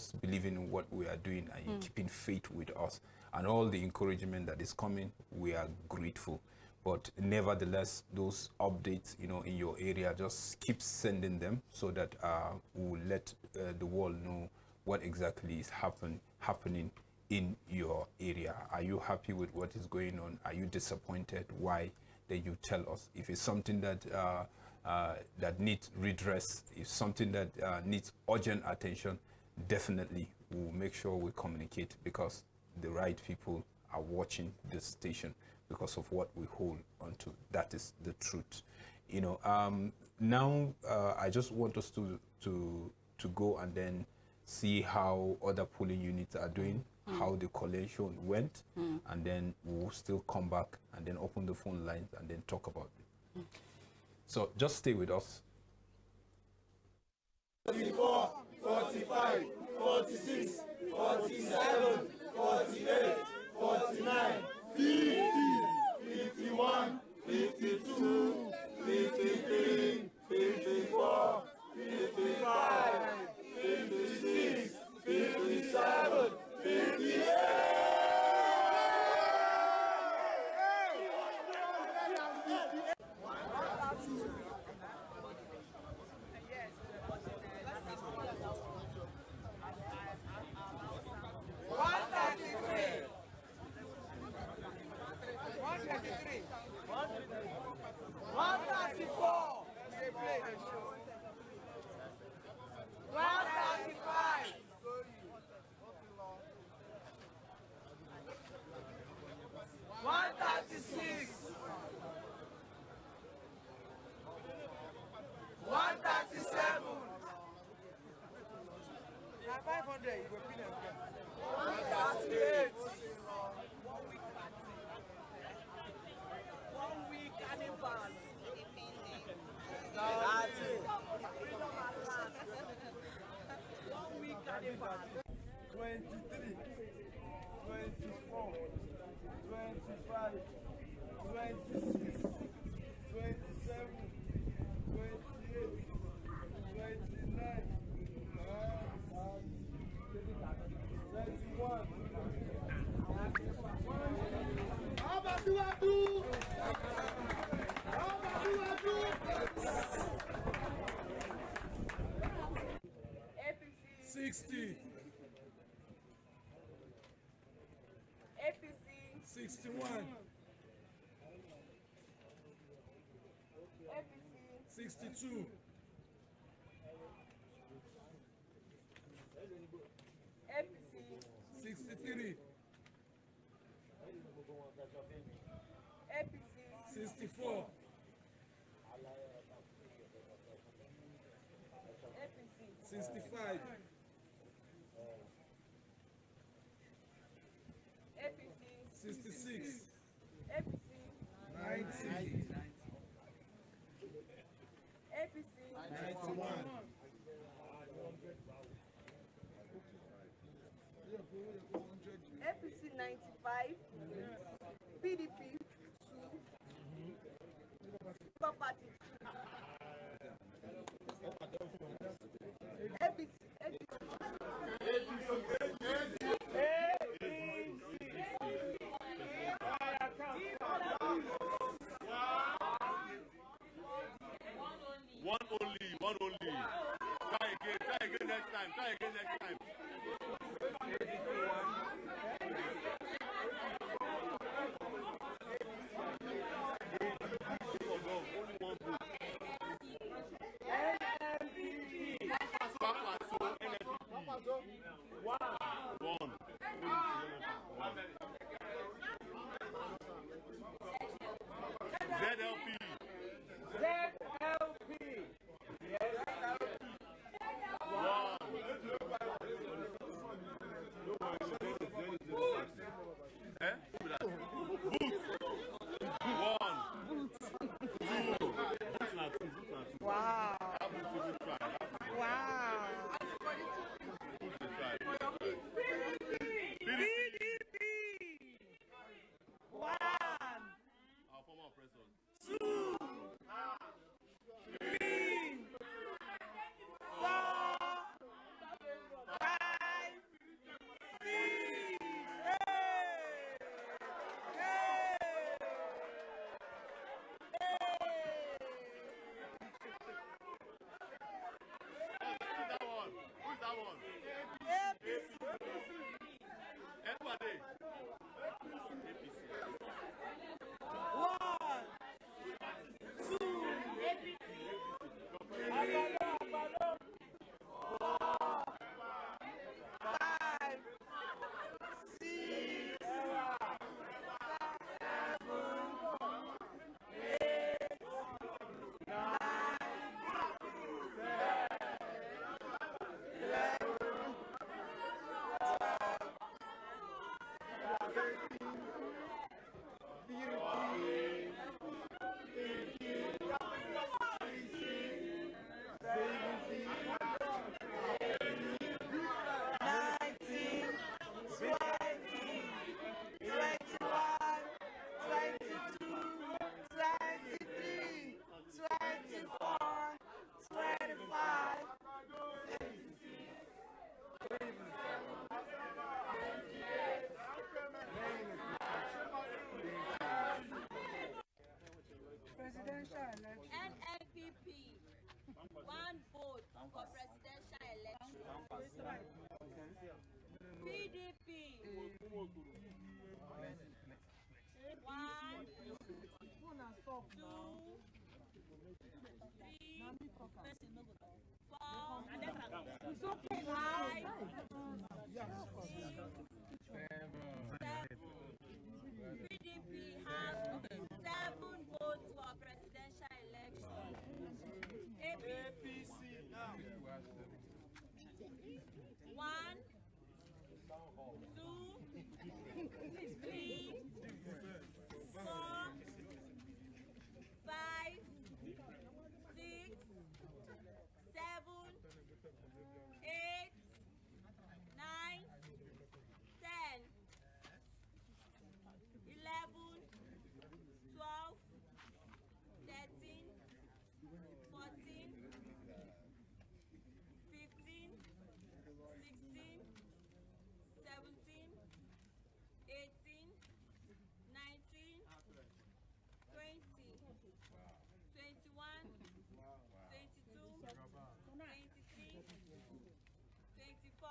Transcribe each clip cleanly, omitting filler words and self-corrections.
just believing in what we are doing and you keeping faith with us, and all the encouragement that is coming, we are grateful. But nevertheless, those updates, in your area, just keep sending them so that we'll let the world know what exactly is happening in your area. Are you happy with what is going on? Are you disappointed? Why? Then you tell us. If it's something that that needs redress, if something that needs urgent attention, definitely we'll make sure we communicate, because the right people are watching this station because of what we hold onto. That is the truth. Now I just want us to go and then see how other polling units are doing, how the collation went, and then we'll still come back and then open the phone lines and then talk about it. So just stay with us. 44, 45, 46, 47, 48, 49, 50, 51, 52, 53, 54, 55, 56, 57, 58. APC 61, APC 62, APC 63, APC 64, APC 65, APC 66, APC 90, APC 91, APC 95, PDP 2, Labour Party 2, APC. One only. Try again next time. Presidential election. NNPP, 1 vote for presidential election. PDP, 1, 2, 3, 4, 5, 6, 7. PDP has 7 votes for presidential election. APC, 1, 2, 3, 4, 5, 6, 7, 8, 9, 10, 11, 12, 13, 14, 15, 16, 17, 18, 19, 20, 21, 22, 23, 24,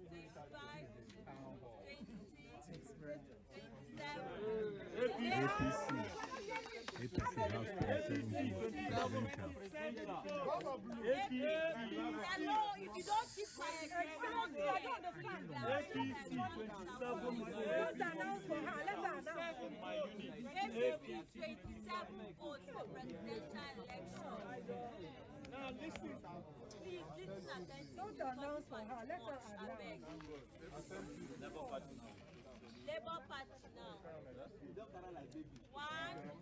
25, 26, 27. Hello, if you don't keep quiet, I don't understand. Let's announce for her. Let's announce. APC 27 votes for presidential election. Now listen. Please listen attentively. Don't announce for her. Let her announce. Labour Party now. 1, 2,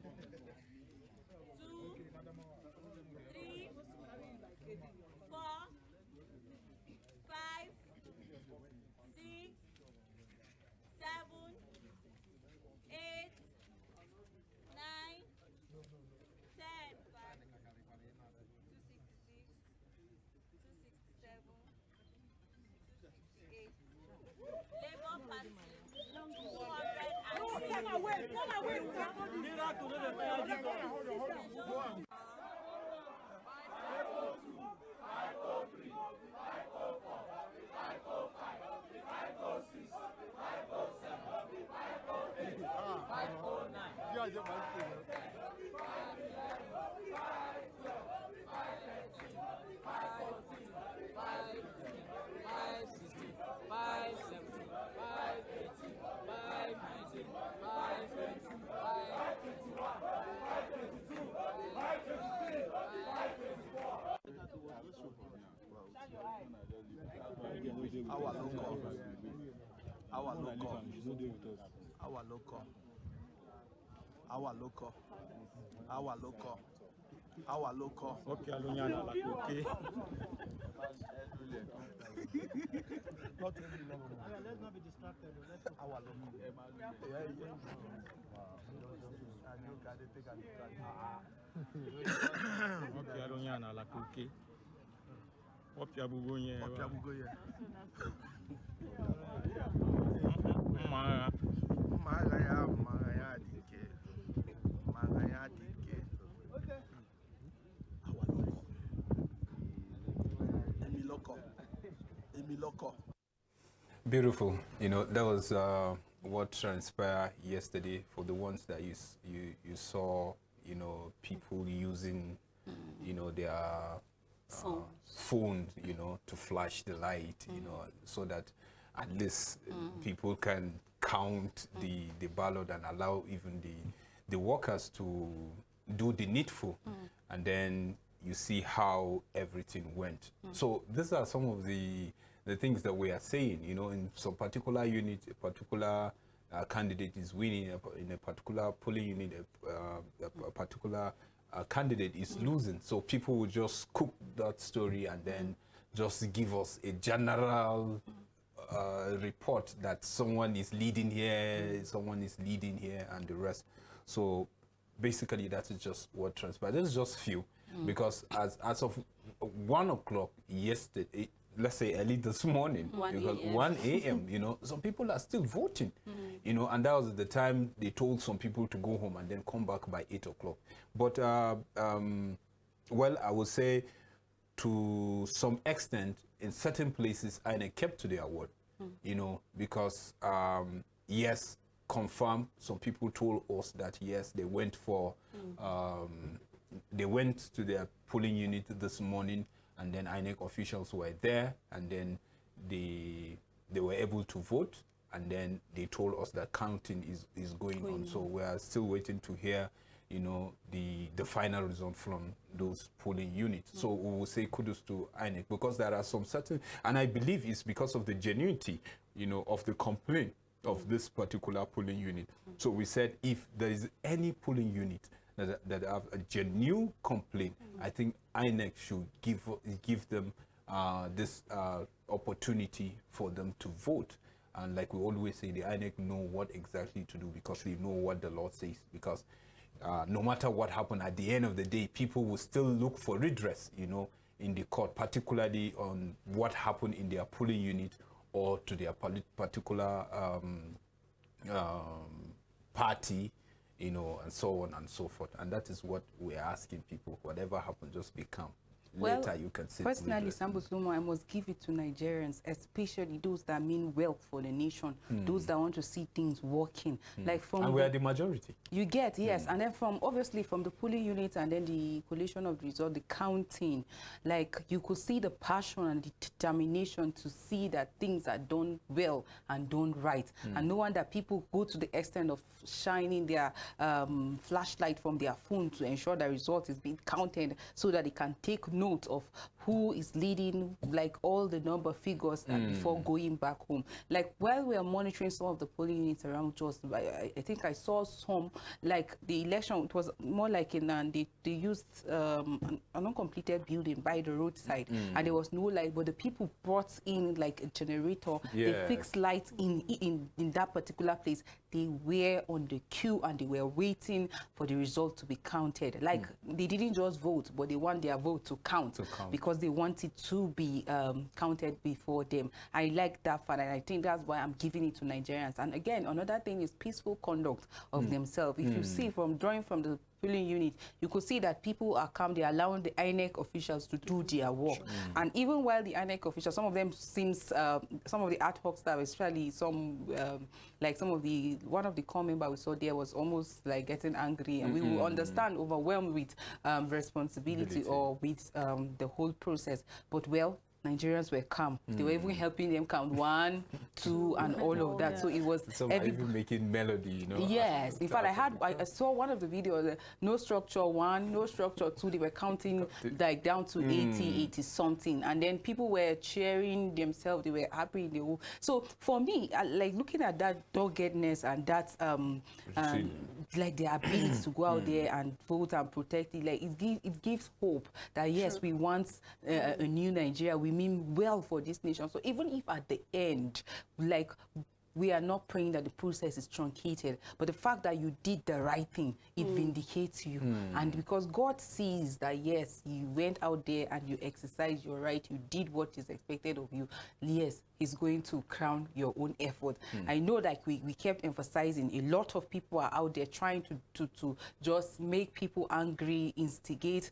3, 4, 5, 6, 7, 8, 9, 10, 266, 267, 268. Labour Party, 200. Come away. Our local. Okay, Alunyana, like okay. Let's not be distracted. Our local. Okay, Alunyana, like okay. Opia bugonye. Opia bugonye. Mara. Mara dike. Emiloko. Beautiful. You know, that was what transpired yesterday. For the ones that you saw, you know, people using, you know, their phone, you know, to flash the light, you know, so that at least people can count the ballot and allow even the workers to do the needful. And then you see how everything went. So these are some of the things that we are saying, you know, in some particular unit, a particular candidate is winning, in a particular polling unit, a particular candidate is losing. So people will just cook that story and then just give us a general report that someone is leading here, someone is leading here, and the rest. So basically, that is just what transpired. This is just few, because as of 1 o'clock yesterday, let's say early this morning, 1 because a.m. 1 a.m., you know, some people are still voting, you know, and that was the time they told some people to go home and then come back by 8 o'clock. But, well, I would say to some extent, in certain places, INEC kept to their word, you know, because, yes, confirmed, some people told us that, yes, they went for, they went to their polling unit this morning, and then INEC officials were there, and then they were able to vote, and then they told us that counting is going on. So we are still waiting to hear, you know, the final result from those polling units. So we will say kudos to INEC, because there are some certain, and I believe it's because of the genuinity, you know, of the complaint of this particular polling unit. So we said if there is any polling unit that have a genuine complaint, I think INEC should give them this opportunity for them to vote. And like we always say, the INEC know what exactly to do, because they know what the law says. Because no matter what happened, at the end of the day, people will still look for redress, you know, in the court, particularly on what happened in their polling unit or to their particular party, you know, and so on and so forth. And that is what we're asking people. Whatever happens, just be calm. Well, later you can see. personally, Sambo Slomo, I must give it to Nigerians, especially those that mean well for the nation, those that want to see things working. Like from and we are the majority. You get, yes, and then from obviously from the polling unit and then the collation of results, the counting, like you could see the passion and the determination to see that things are done well and done right, and no wonder people go to the extent of shining their flashlight from their phone to ensure the result is being counted so that they can take note of who is leading, like all the number figures and before going back home. Like while we are monitoring some of the polling units around us, I think I saw some, like the election, it was more like in they used an uncompleted building by the roadside, and there was no light, but the people brought in like a generator, they fixed lights in that particular place. They were on the queue and they were waiting for the result to be counted. Like they didn't just vote, but they want their vote to count, because they want it to be counted before them. I like that fact, and I think that's why I'm giving it to Nigerians. And again, another thing is peaceful conduct of themselves. If you see from drawing from the polling unit, you could see that people are calm. They're allowing the INEC officials to do their work. And even while the INEC officials, some of them seems, some of the ad hoc staff, especially some, like some of the, one of the core members we saw there was almost like getting angry, and we will understand, overwhelmed with responsibility or with the whole process. But well, Nigerians were calm. They were even helping them count 1, 2, and all of that. So it was some are even making melody, you know. Yes, in fact, I saw one of the videos. No structure 1, no structure 2. They were counting like down to 80 something, and then people were cheering themselves. They were happy. So for me, like looking at that doggedness and that like their ability to go out there and vote and protect it, like it gives hope that yes, we want a new Nigeria. We mean well for this nation. So even if at the end, like, we are not praying that the process is truncated, but the fact that you did the right thing, it vindicates you. And because God sees that, yes, you went out there and you exercised your right, you did what is expected of you, yes, He's going to crown your own effort. I know that we kept emphasizing a lot of people are out there trying to just make people angry, instigate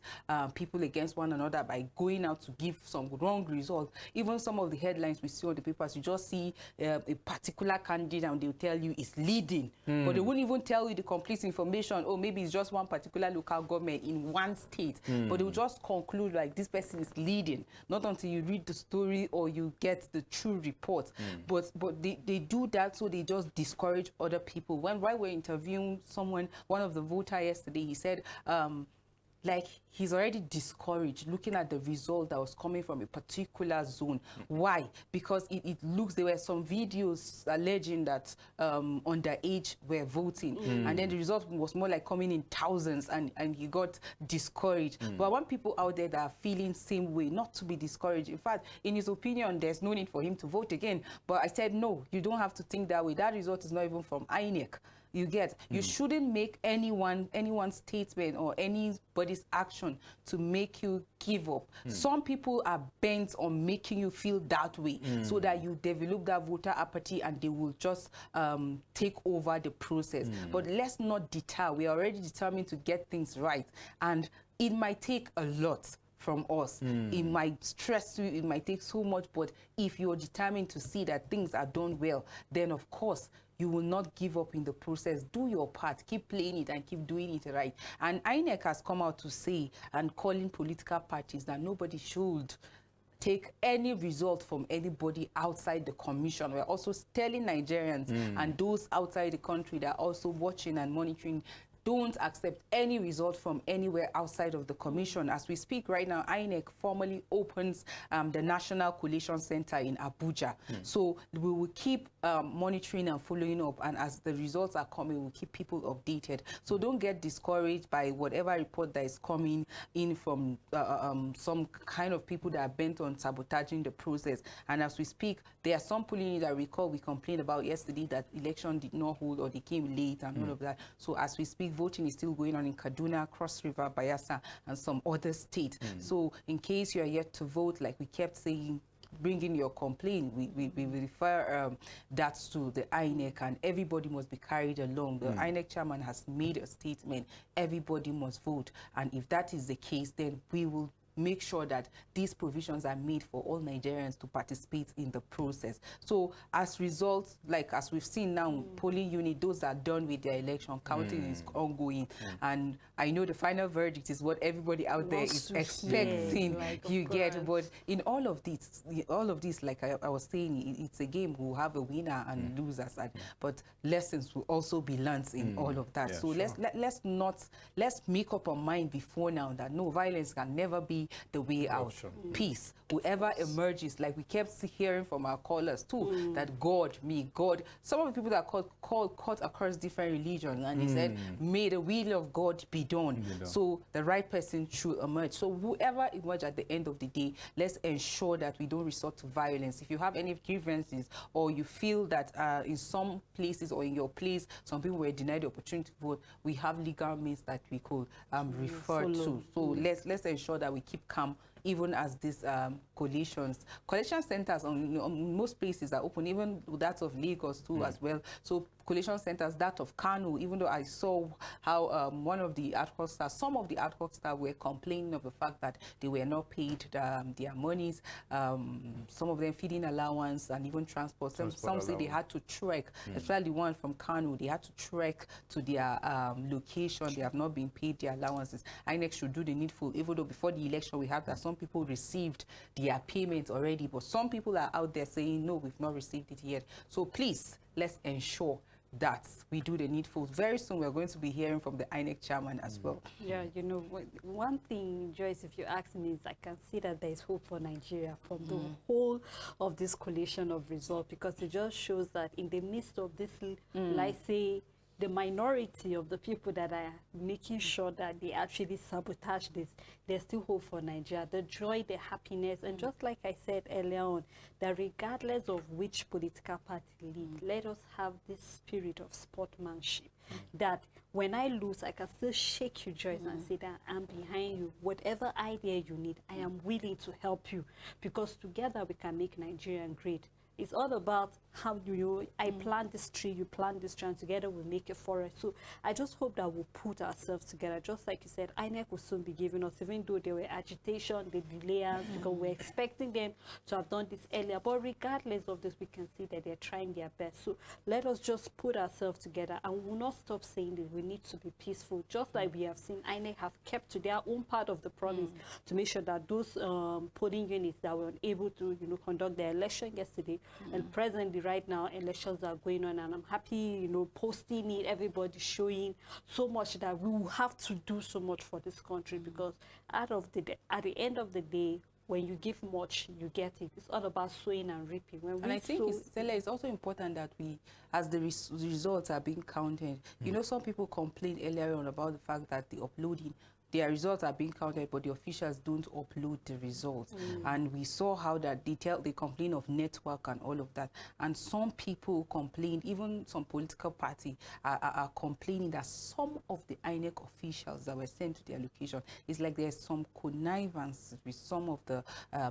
people against one another by going out to give some wrong results. Even some of the headlines we see on the papers, you just see a particular candidate and they'll tell you it's leading, but they won't even tell you the complete information. Or maybe it's just one particular local government in one state, but they'll just conclude like this person is leading, not until you read the story or you get the true report. But they do that so they just discourage other people. While we're interviewing someone, one of the voters yesterday, he said like he's already discouraged looking at the result that was coming from a particular zone. Why? Because it looks, there were some videos alleging that underage were voting, and then the result was more like coming in thousands, and he got discouraged. But I want people out there that are feeling same way not to be discouraged. In fact, in his opinion, there's no need for him to vote again. But I said, no, you don't have to think that way. That result is not even from INEC. You get, you shouldn't make anyone's statement or anybody's action to make you give up. Some people are bent on making you feel that way so that you develop that voter apathy and they will just take over the process. But let's not deter. We are already determined to get things right. And it might take a lot from us. It might stress you, it might take so much, but if you're determined to see that things are done well, then of course you will not give up in the process. Do your part, keep playing it and keep doing it right. And INEC has come out to say and calling political parties that nobody should take any result from anybody outside the commission. We're also telling Nigerians and those outside the country that are also watching and monitoring, don't accept any result from anywhere outside of the commission. As we speak right now, INEC formally opens the National Collation Center in Abuja. So we will keep monitoring and following up, and as the results are coming, we'll keep people updated. So don't get discouraged by whatever report that is coming in from some kind of people that are bent on sabotaging the process. And as we speak, there are some polling units that we complained about yesterday that election did not hold or they came late and all of that. So as we speak, voting is still going on in Kaduna, Cross River, Bayelsa, and some other states. So in case you are yet to vote, like we kept saying, bring in your complaint. We refer that to the INEC, and everybody must be carried along. The INEC chairman has made a statement. Everybody must vote. And if that is the case, then we will make sure that these provisions are made for all Nigerians to participate in the process. So as results, like as we've seen now, polling unit, those are done with their election, counting is ongoing. And I know the final verdict is what everybody out there is expecting. You get, but in all of this, like I was saying, it's a game. We'll have a winner and losers, but lessons will also be learned in all of that. So let's make up our mind before now that no, violence can never be the way out. Peace. Whoever emerges, like we kept hearing from our callers too, that God, some of the people that cut across different religions, and he said, may the will of God be done. So the right person should emerge. So whoever emerges at the end of the day, let's ensure that we don't resort to violence. If you have any grievances or you feel that in some places or in your place, some people were denied the opportunity to vote, we have legal means that we could refer to. So let's ensure that we keep calm, even as these collection centers on most places are open, even that of Lagos too as well. So collation centers, that of Kano, even though I saw how one of the ad hoc staff, some of the ad hoc staff were complaining of the fact that they were not paid their monies, some of them feeding allowance and even transport. Some say they had to trek, especially one from Kano, they had to trek to their location. They have not been paid their allowances. INEC should do the needful, even though before the election we have that some people received their payment already, but some people are out there saying, no, we've not received it yet. So please, let's ensure that we do the needful. Very soon we're going to be hearing from the INEC chairman as well. Yeah, you know, one thing, Joyce, if you ask me, is I can see that there is hope for Nigeria from the whole of this collation of results, because it just shows that in the midst of this, let's say, the minority of the people that are making sure that they actually sabotage this, there's still hope for Nigeria. The joy, the happiness, and just like I said earlier on, that regardless of which political party lead, let us have this spirit of sportsmanship. That when I lose, I can still shake you, Joyce, and say that I'm behind you. Whatever idea you need, I am willing to help you, because together we can make Nigeria great. It's all about how do you, I plant this tree, you plant this tree, and together we'll make a forest. So I just hope that we'll put ourselves together. Just like you said, INEC will soon be giving us, even though there were agitation, the delays, because we're expecting them to have done this earlier. But regardless of this, we can see that they're trying their best. So let us just put ourselves together, and we'll not stop saying that we need to be peaceful. Just like we have seen, INEC have kept to their own part of the promise to make sure that those polling units that were unable to, conduct their election yesterday, and presently right now elections are going on, and I'm happy, posting it, everybody showing so much that we will have to do so much for this country, because at the end of the day, when you give much, you get it. It's all about sowing and reaping. And I think it's also important that we, as the results are being counted, some people complained earlier on about the fact that the uploading their results are being counted, but the officials don't upload the results. And we saw how that they complain of network and all of that. And some people complain, even some political party are complaining that some of the INEC officials that were sent to their location, it's like there's some connivance with some of the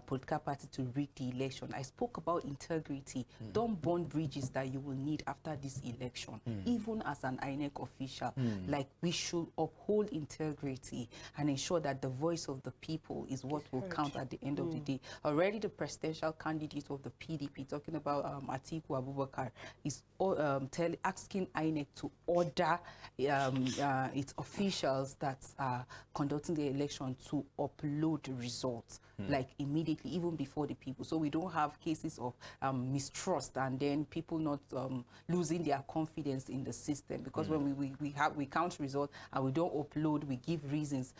political party to rig the election. I spoke about integrity. Don't burn bridges that you will need after this election, even as an INEC official. Like, we should uphold integrity and ensure that the voice of the people is what will count at the end of the day. Already the presidential candidate of the PDP, talking about Atiku Abubakar, is asking INEC to order its officials that are conducting the election to upload the results, like immediately, even before the people. So we don't have cases of mistrust and then people not losing their confidence in the system. Because when we count results and we don't upload, we give reasons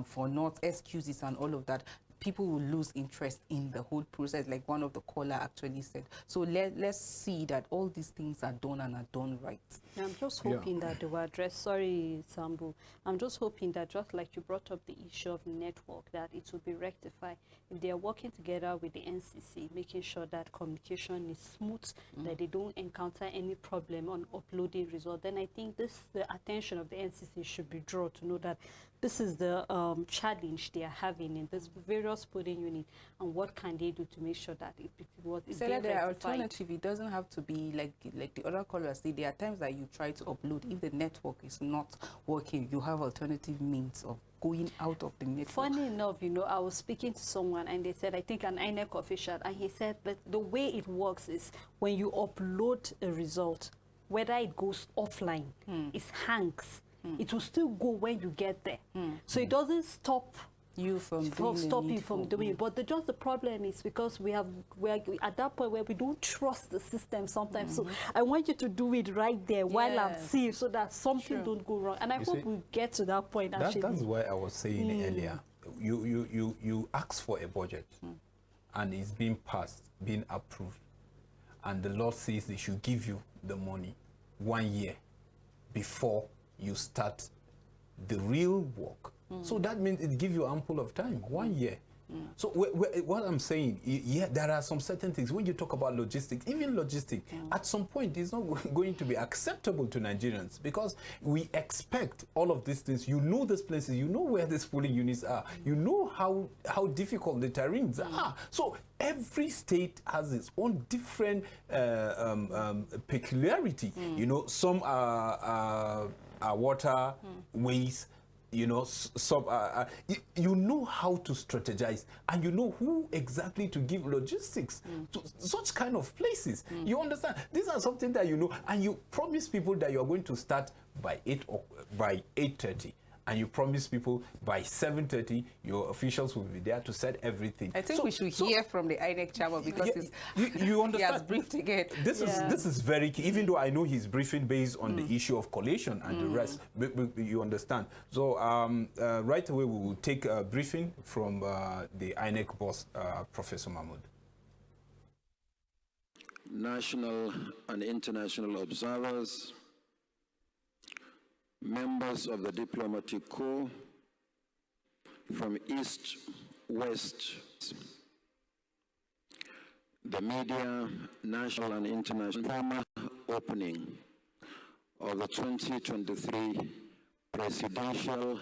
for not, excuses and all of that, people will lose interest in the whole process, like one of the caller actually said. So let's see that all these things are done and are done right. I'm just hoping that they were addressed. Sorry, Sambu. I'm just hoping that, just like you brought up the issue of network, that it will be rectified. If they are working together with the NCC, making sure that communication is smooth, that they don't encounter any problem on uploading results, then I think the attention of the NCC should be drawn to know that this is the challenge they are having in this various polling unit, and what can they do to make sure that it was the alternative. It doesn't have to be like the other callers say. There are times that you try to upload. If the network is not working, you have alternative means of going out of the network. Funny enough, you know, I was speaking to someone and they said, I think an INEC official, and he said that the way it works is when you upload a result, whether it goes offline, it hangs. It will still go when you get there. So it doesn't stop you from doing it. But just the problem is because we're at that point where we don't trust the system sometimes. So I want you to do it right there while I'm safe, so that something don't go wrong. And I hope we get to that point. That's why I was saying earlier, you ask for a budget and it's being passed, being approved, and the Lord says they should give you the money 1 year before you start the real work. So that means it gives you ample of time, 1 year. So what I'm saying, there are some certain things. When you talk about logistics, even logistics, at some point, it's not going to be acceptable to Nigerians, because we expect all of these things. You know these places, you know where these polling units are, you know how difficult the terrains are. So every state has its own different peculiarity. You know, some are water, ways. You know, you know how to strategize, and you know who exactly to give logistics to such kind of places. You understand? These are something that you know, and you promise people that you are going to start by 8:30. And you promise people by 7:30, your officials will be there to set everything. I think we should hear from the INEC chairman, because you understand? He has briefed again. This is very key, even though I know he's briefing based on the issue of collation and the rest. But you understand. So right away, we will take a briefing from the INEC boss, Professor Mahmoud. National and international observers, members of the diplomatic corps from East, West, the media, national and international, formal opening of the 2023 Presidential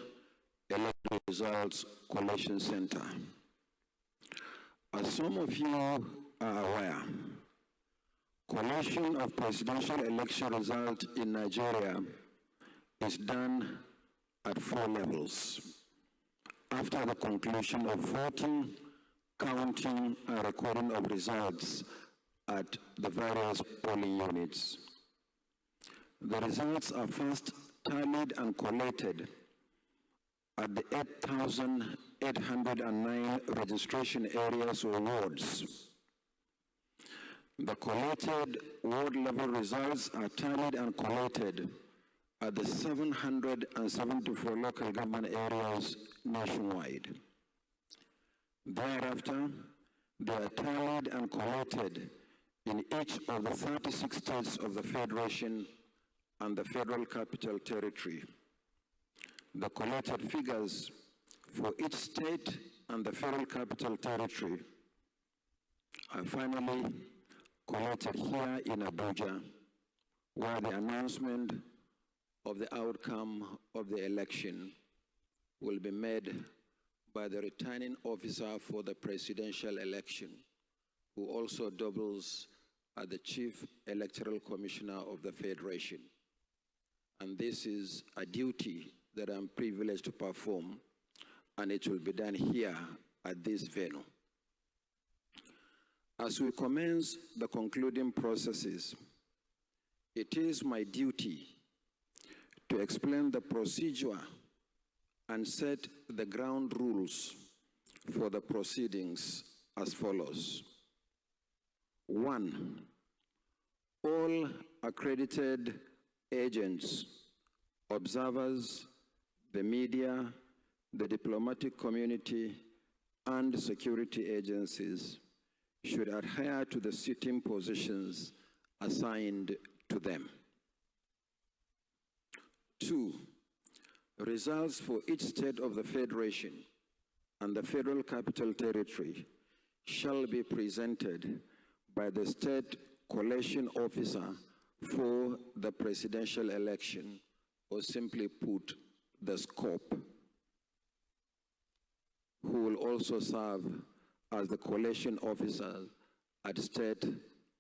Electoral Results Collation Center. As some of you are aware, collation of presidential election results in Nigeria is done at 4 levels. After the conclusion of voting, counting, and recording of results at the various polling units. The results are first tallied and collated at the 8,809 registration areas or wards. The collated ward-level results are tallied and collated at the 774 local government areas nationwide. Thereafter, they are tallied and collated in each of the 36 states of the Federation and the Federal Capital Territory. The collated figures for each state and the Federal Capital Territory are finally collected here in Abuja, where the announcement of the outcome of the election will be made by the returning officer for the presidential election, who also doubles as the Chief Electoral Commissioner of the Federation. And this is a duty that I'm privileged to perform, and it will be done here at this venue. As we commence the concluding processes, it is my duty to explain the procedure and set the ground rules for the proceedings as follows. 1, all accredited agents, observers, the media, the diplomatic community, and security agencies should adhere to the sitting positions assigned to them. 2, results for each state of the Federation and the Federal Capital Territory shall be presented by the State Collation Officer for the presidential election, or simply put, the SCOP, who will also serve as the collation officer at state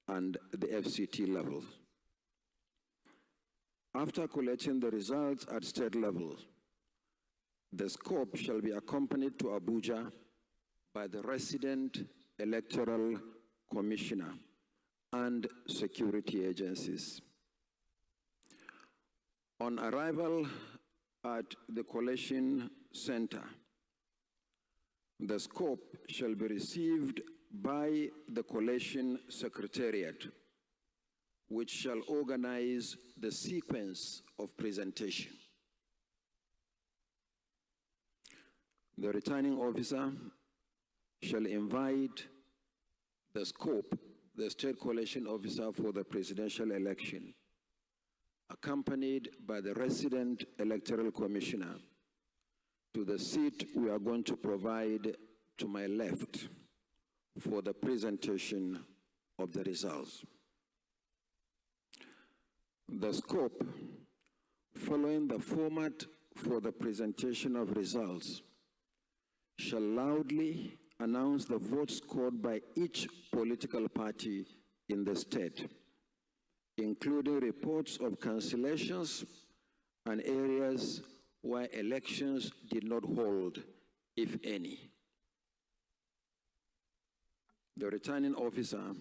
and the FCT levels. After collecting the results at state level, the SCOP shall be accompanied to Abuja by the resident electoral commissioner and security agencies. On arrival at the collation center, the SCOP shall be received by the collation secretariat, which shall organize the sequence of presentation. The returning officer shall invite the SCOP, the State Collation Officer for the presidential election, accompanied by the resident electoral commissioner, to the seat we are going to provide to my left for the presentation of the results. The SCOP, following the format for the presentation of results, shall loudly announce the votes scored by each political party in the state, including reports of cancellations and areas where elections did not hold, if any. The returning officer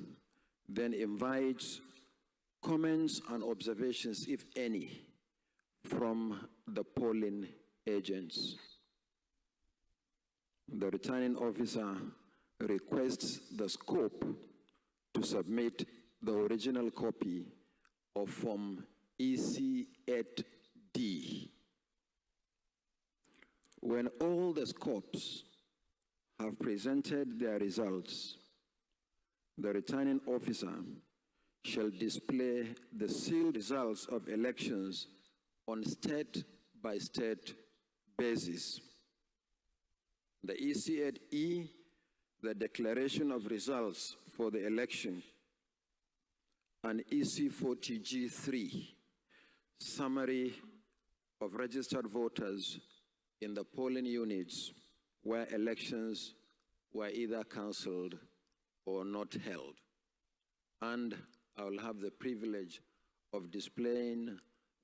then invites comments and observations, if any, from the polling agents. The returning officer requests the SCOP to submit the original copy of Form EC-8D. When all the SCOPs have presented their results, the returning officer shall display the sealed results of elections on state-by-state basis. The EC-8E, the declaration of results for the election, and EC-40G3, summary of registered voters in the polling units where elections were either cancelled or not held. And I will have the privilege of displaying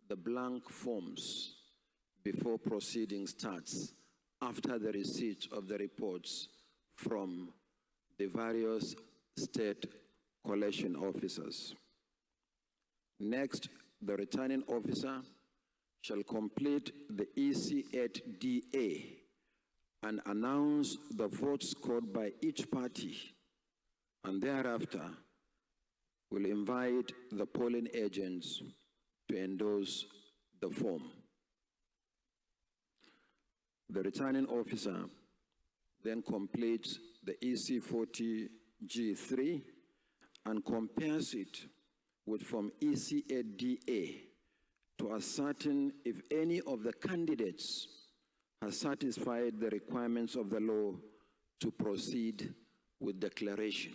the blank forms before proceeding starts, after the receipt of the reports from the various state collation officers. Next, the returning officer shall complete the EC-8DA and announce the votes scored by each party, and thereafter will invite the polling agents to endorse the form. The returning officer then completes the EC-40G3 and compares it with Form EC-8DA to ascertain if any of the candidates has satisfied the requirements of the law to proceed with declaration.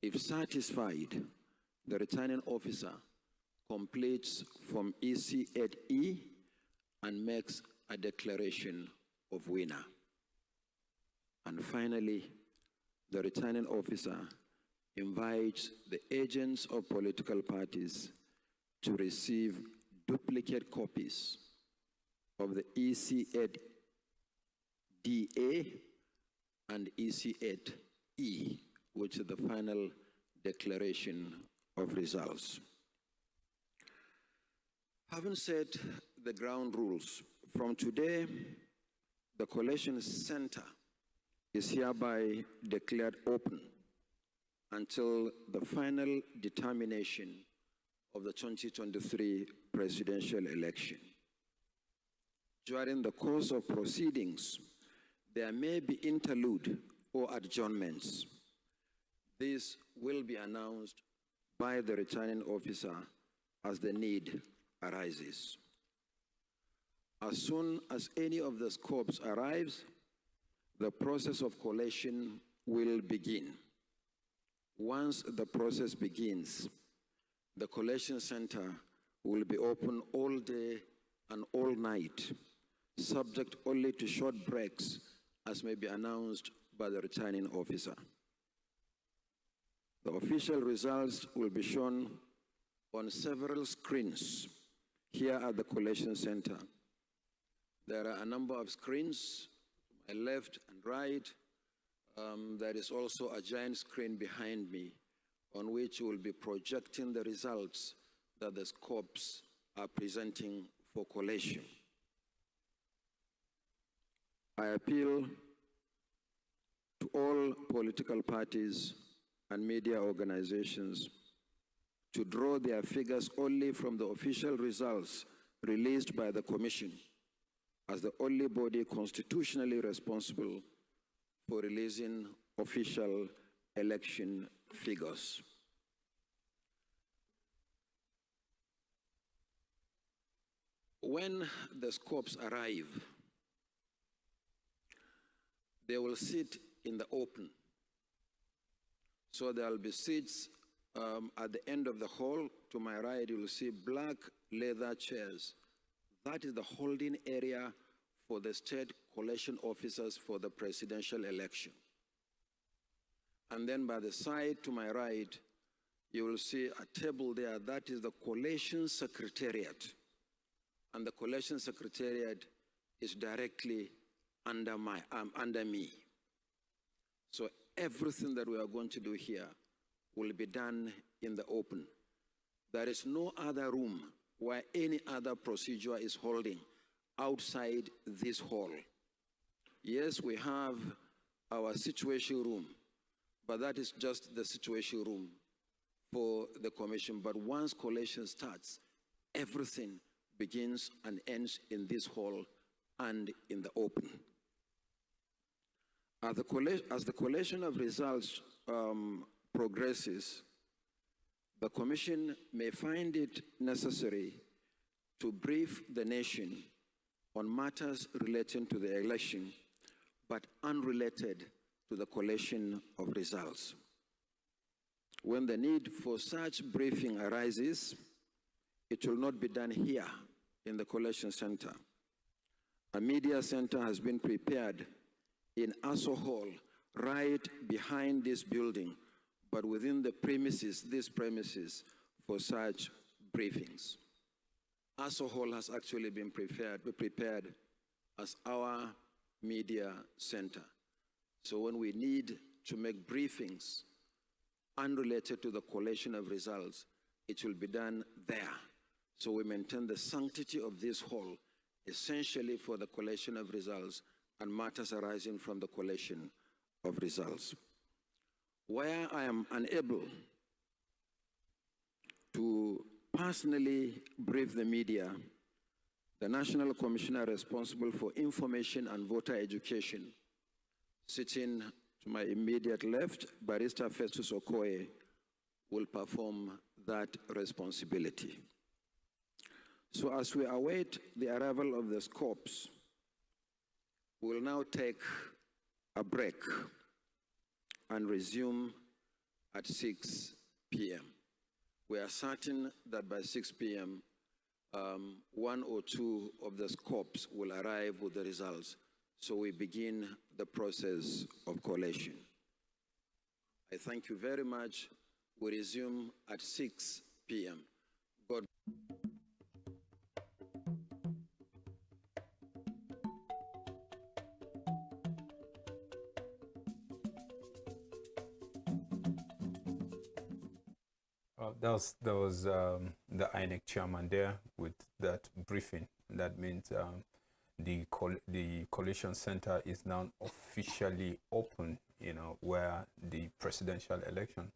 If satisfied, the returning officer completes Form EC8E and makes a declaration of winner. And finally, the returning officer invites the agents of political parties to receive duplicate copies of the EC8DA and EC8E, which is the final declaration of results. Having set the ground rules, from today, the Collation Center is hereby declared open until the final determination of the 2023 presidential election. During the course of proceedings, there may be interlude or adjournments. This will be announced by the returning officer as the need arises. As soon as any of the scopes arrives, the process of collation will begin. Once the process begins, the Collation Center will be open all day and all night, subject only to short breaks as may be announced by the returning officer. The official results will be shown on several screens here at the Collation Center. There are a number of screens, to my left and right. There is also a giant screen behind me on which we'll be projecting the results that the scopes are presenting for collation. I appeal to all political parties and media organizations to draw their figures only from the official results released by the Commission as the only body constitutionally responsible for releasing official election figures. When the scopes arrive, they will sit in the open. So there will be seats at the end of the hall. To my right, you will see black leather chairs. That is the holding area for the state collation officers for the presidential election. And then by the side to my right, you will see a table there. That is the collation secretariat. And the collation secretariat is directly under me. So everything that we are going to do here will be done in the open. There is no other room where any other procedure is holding outside this hall. Yes, we have our situation room, but that is just the situation room for the commission. But once collation starts, everything begins and ends in this hall and in the open. As the collation of results progresses, the Commission may find it necessary to brief the nation on matters relating to the election, but unrelated to the collation of results. When the need for such briefing arises, it will not be done here in the Collation Center. A media center has been prepared in Aso Hall, right behind this building, but within the premises, these premises, for such briefings. Aso Hall has actually been prepared as our media center. So when we need to make briefings unrelated to the collation of results, it will be done there. So we maintain the sanctity of this hall, essentially for the collation of results and matters arising from the collation of results. Where I am unable to personally brief the media, the National Commissioner responsible for information and voter education, sitting to my immediate left, Barrister Festus Okoye, will perform that responsibility. So as we await the arrival of the scopes, we'll now take a break and resume at 6 p.m. We are certain that by 6 p.m., one or two of the scopes will arrive with the results. So we begin the process of collation. I thank you very much. We resume at 6 p.m. God. That was the INEC chairman there with that briefing. That means the collation center is now officially open, you know, where the presidential election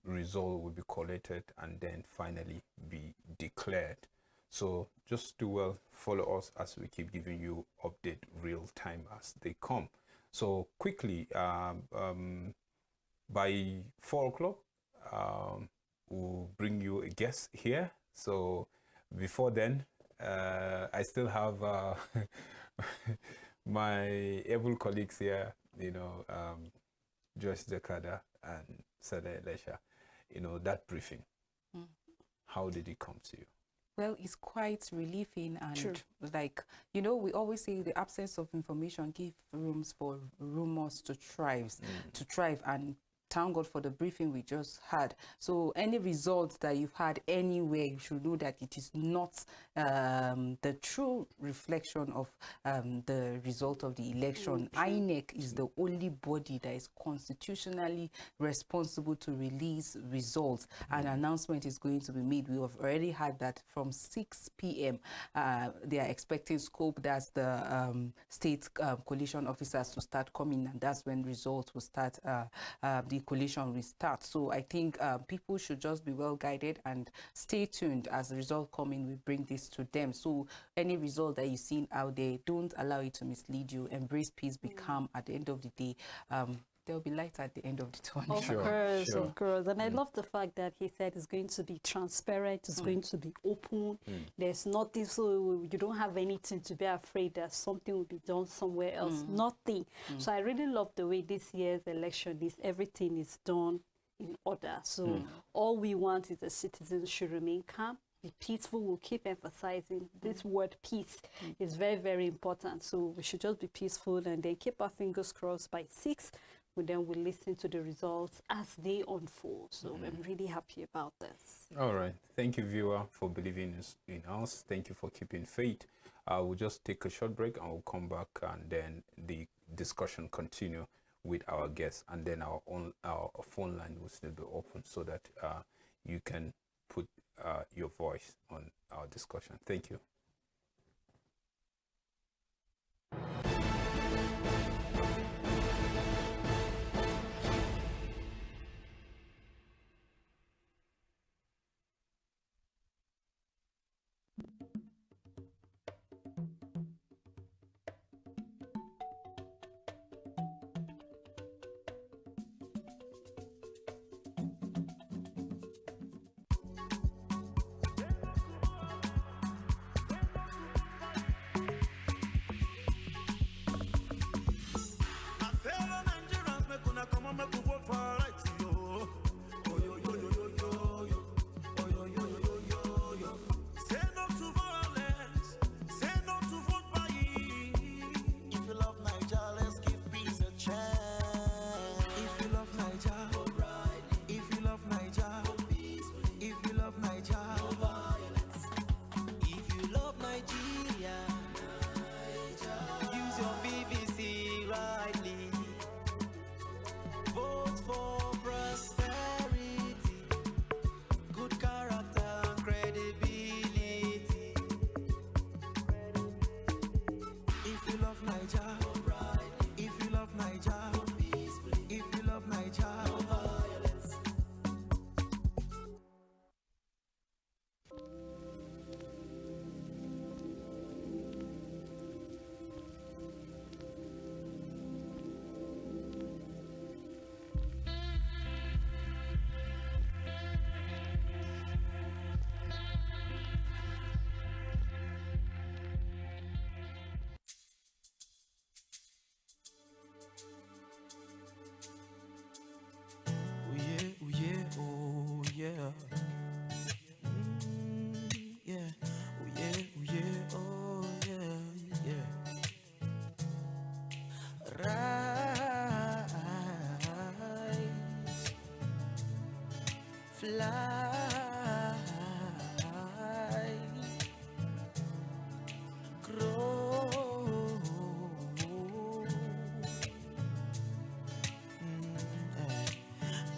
result will be collated and then finally be declared. So just do well, follow us as we keep giving you update real time as they come. So quickly, by 4 o'clock, we'll bring you a guest here. So before then, I still have my able colleagues here, you know, Joyce Dekada and Sada Elisha. You know, that briefing, how did it come to you? Well, it's quite relieving and like, you know, we always say the absence of information gives rooms for rumors to thrive, and thank God for the briefing we just had. So any results that you've had anywhere, you should know that it is not the true reflection of the result of the election. INEC is the only body that is constitutionally responsible to release results. An announcement is going to be made. We have already had that from 6 p.m. They are expecting scope, that's the state coalition officers, to start coming, and that's when results will start. The coalition will start. So I think people should just be well guided and stay tuned. As the result coming, we bring this to them. So any result that you've seen out there, don't allow it to mislead you. Embrace peace, be calm. At the end of the day, there'll be light at the end of the tunnel. Of course. And I love the fact that he said it's going to be transparent, it's going to be open. There's nothing, so you don't have anything to be afraid that something will be done somewhere else. Nothing. So I really love the way this year's election is, everything is done in order. So all we want is the citizens should remain calm, be peaceful. We'll keep emphasizing this word peace is very, very important. So we should just be peaceful and then keep our fingers crossed. By 6, then we'll listen to the results as they unfold. So I'm really happy about this. All right. Thank you, viewer, for believing in us. Thank you for keeping faith. We'll just take a short break and we'll come back, and then the discussion continue with our guests, and then our phone line will still be open so that you can put your voice on our discussion. Thank you. Use your BBC rightly. Vote for fly, grow,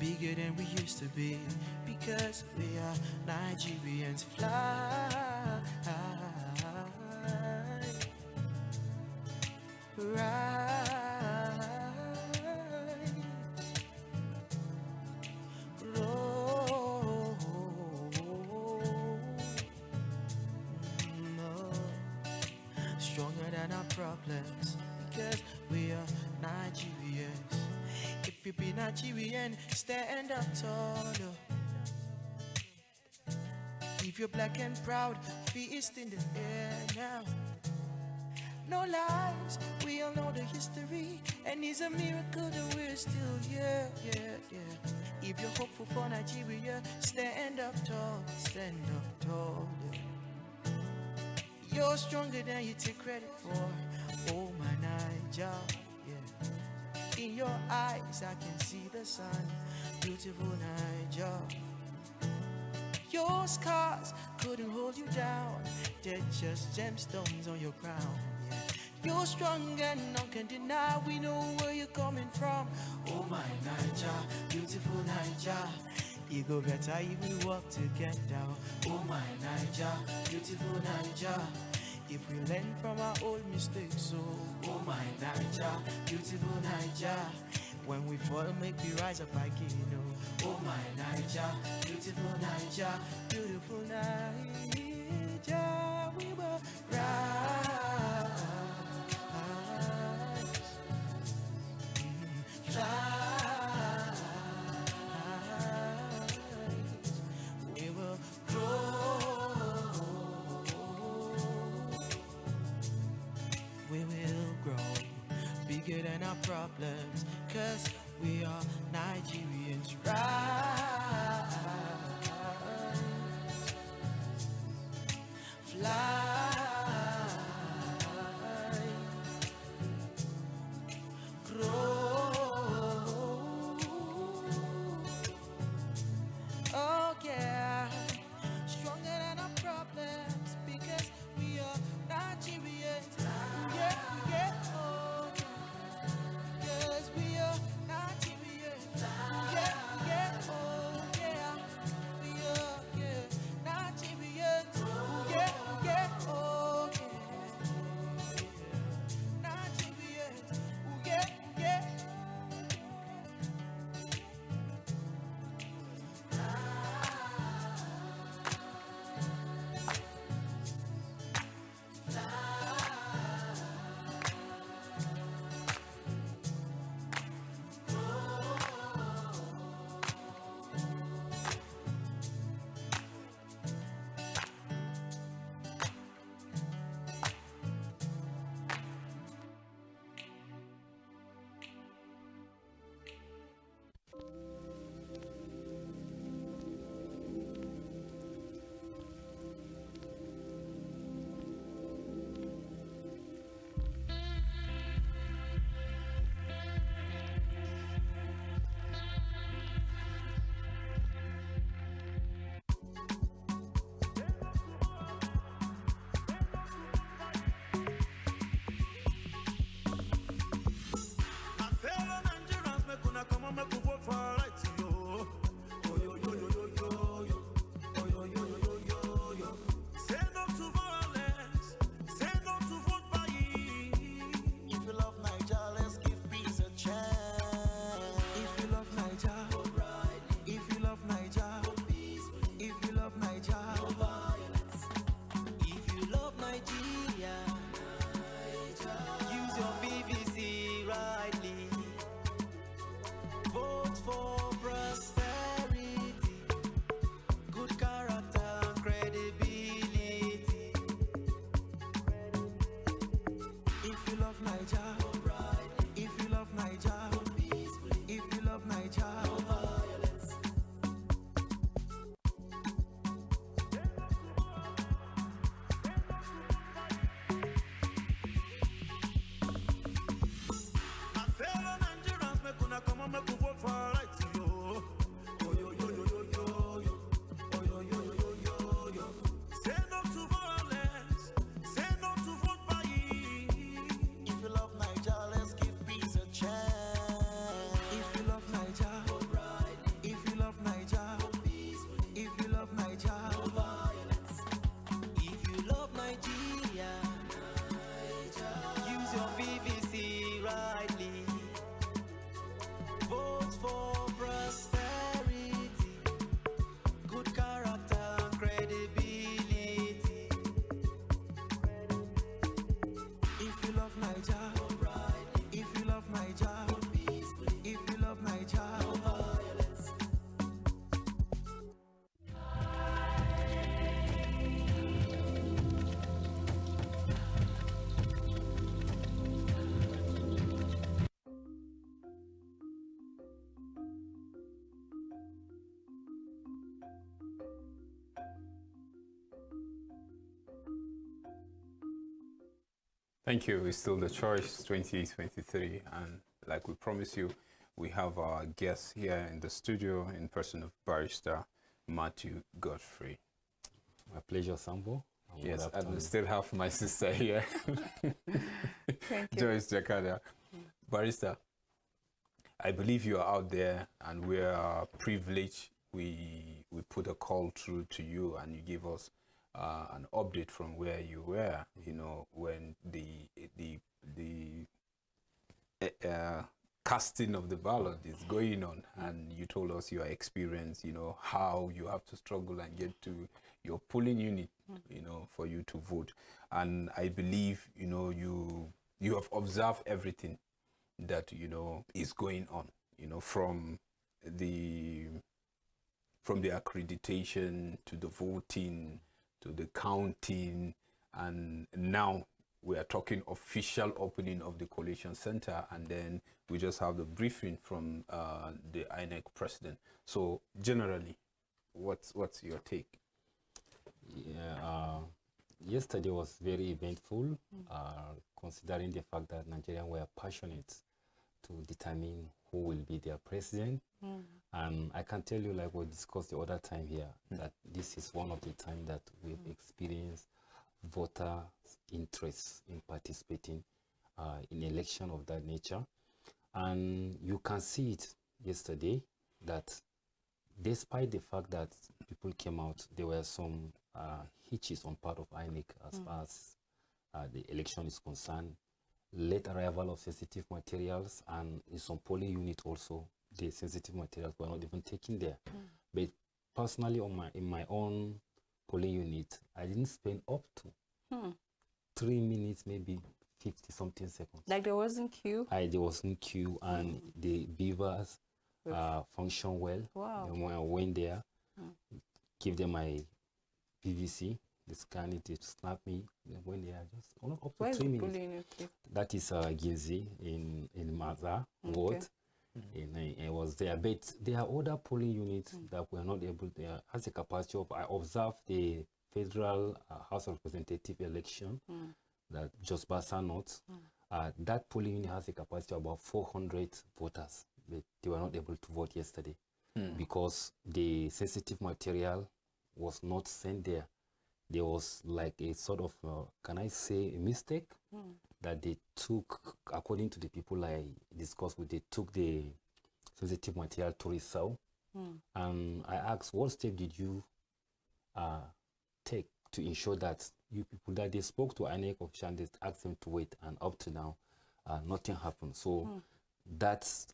bigger than we used to be, because we are Nigerians. Fly, rise, grow, stronger than our problems, because we are Nigerians. If you be Nigerian, stand up taller. If you're black and proud, fist in the air now. No lies, we all know the history, and it's a miracle that we're still here, If you're hopeful for Nigeria, stand up tall, You're stronger than you take credit for, oh my Niger, In your eyes I can see the sun, beautiful Niger. Your scars couldn't hold you down, they're just gemstones on your crown. You're strong and none can deny, we know where you're coming from. Oh my Niger, beautiful Niger. You go better if we work together. Oh my Niger, beautiful Niger. If we learn from our old mistakes, oh my Niger, beautiful Niger. When we fall, make we rise up again. Oh my Niger, beautiful Niger, beautiful Niger. We will rise. We will grow. We will grow bigger than our problems, 'cause we are Nigerians. Rise, fly. Thank you. It's still the choice 2023, and like we promised you, we have our guest here in the studio in person of Barrister Matthew Godfrey. My pleasure, Sambo. Yes, and we still have my sister here, Thank you. Joyce Jakada. Barrister, I believe you are out there, and we are privileged. We put a call through to you, and you give us an update from where you were. You know, when the casting of the ballot is going on, and you told us your experience. You know how you have to struggle and get to your polling unit. You know, for you to vote, and I believe you have observed everything that is going on, from the accreditation to the voting to the counting, and now we are talking official opening of the collation center, and then we just have the briefing from the INEC president. So generally, what's your take? Yeah, yesterday was very eventful, considering the fact that Nigerians were passionate to determine who will be their president. And I can tell you, like we discussed the other time here, that this is one of the times that we've experienced voter interest in participating in election of that nature. And you can see it yesterday that despite the fact that people came out, there were some hitches on part of INEC as far as the election is concerned. Late arrival of sensitive materials, and in some polling unit also, the sensitive materials were not even taken there. But personally, in my own polling unit, I didn't spend up to 3 minutes, maybe 50 something seconds. Like there wasn't queue? There wasn't queue, and the beavers function well. Wow. And when I went there, give them my PVC, they scan it, they snap me. When they are just up to 3 minutes. That is Ginzi in Maza ward. And I was there, but there are other polling units that were not able to has the capacity of. I observed the Federal House of Representative election that just Bassa North. That polling unit has a capacity of about 400 voters, but they were not able to vote yesterday because the sensitive material was not sent there. There was like a sort of, can I say, a mistake that they took, according to the people I discussed with, they took the sensitive material to Rizal. And I asked, what step did you take to ensure that you people, that they spoke to INEC official and they asked them to wait, and up to now, nothing happened. So that's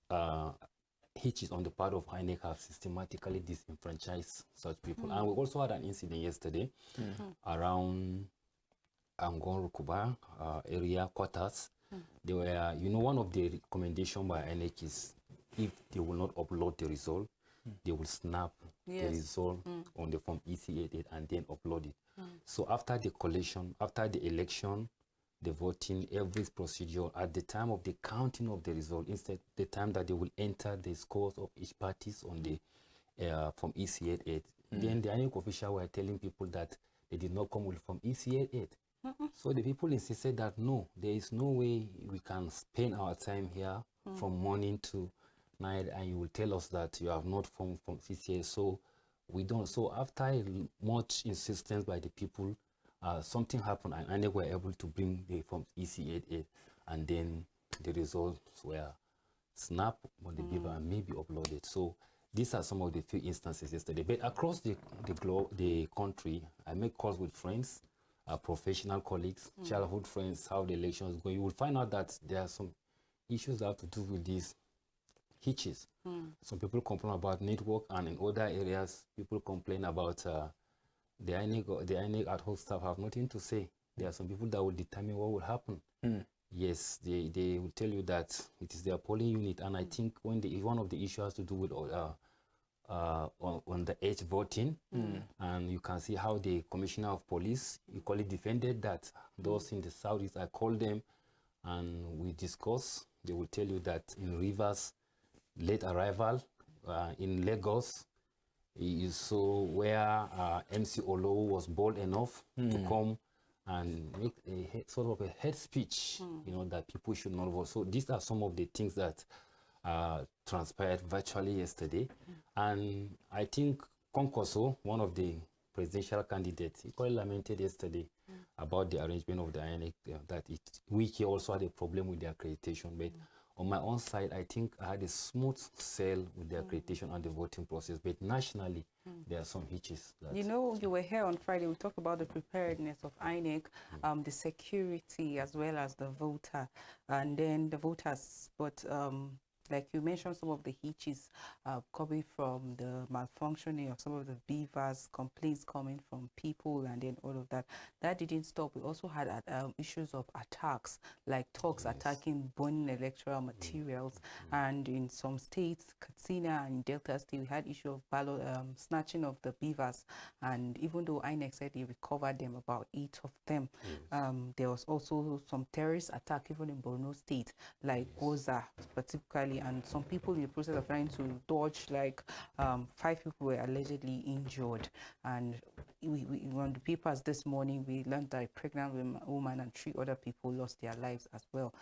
hitches on the part of INEC have systematically disenfranchised such people. And we also had an incident yesterday around Angon Rukuba area quarters. They were, one of the recommendations by INEC is if they will not upload the result, they will snap the result on the form EC88 and then upload it. So after the collation, after the election, the voting, every procedure, at the time of the counting of the result, instead the time that they will enter the scores of each parties on the from EC88, then the INEC official were telling people that they did not come with from EC88. So the people insisted that no, there is no way we can spend our time here from morning to night, and you will tell us that you have not from EC88. So we don't. So after much insistence by the people, something happened, and they were able to bring the form EC88, and then the results were snapped on the beaver and maybe uploaded. So these are some of the few instances yesterday. But across the country, I make calls with friends, professional colleagues, childhood friends, how the election is going. You will find out that there are some issues that have to do with these hitches. Some people complain about network, and in other areas, people complain about the INEC ad hoc staff have nothing to say. There are some people that will determine what will happen. Yes, they will tell you that it is their polling unit, and I think when one of the issues has to do with on the age voting, and you can see how the commissioner of police equally defended that. Those in the southeast, I called them and we discussed. They will tell you that in Rivers, late arrival, in Lagos, you saw where MC Olo was bold enough to come and make sort of a head speech, you know, that people should not vote. So these are some of the things that transpired virtually yesterday. And I think Konkoso, one of the presidential candidates, he quite lamented yesterday about the arrangement of the INEC, that Wiki also had a problem with the accreditation. But on my own side, I think I had a smooth sail with the accreditation and the voting process. But nationally, there are some hitches. You know, you were here on Friday. We talked about the preparedness of INEC, the security, as well as the voter, and then the voters. But like you mentioned, some of the hitches coming from the malfunctioning of some of the beavers, complaints coming from people, and then all of that. That didn't stop. We also had issues of attacks, like thugs attacking, burning electoral materials, and in some states, Katsina and Delta State, we had issue of snatching of the beavers. And even though INEC said they recovered them, about 8 of them, there was also some terrorist attack even in Borno State, like Goza specifically. And some people in the process of trying to dodge, like 5 people were allegedly injured. And we on the papers this morning, we learned that a pregnant woman and 3 other people lost their lives as well.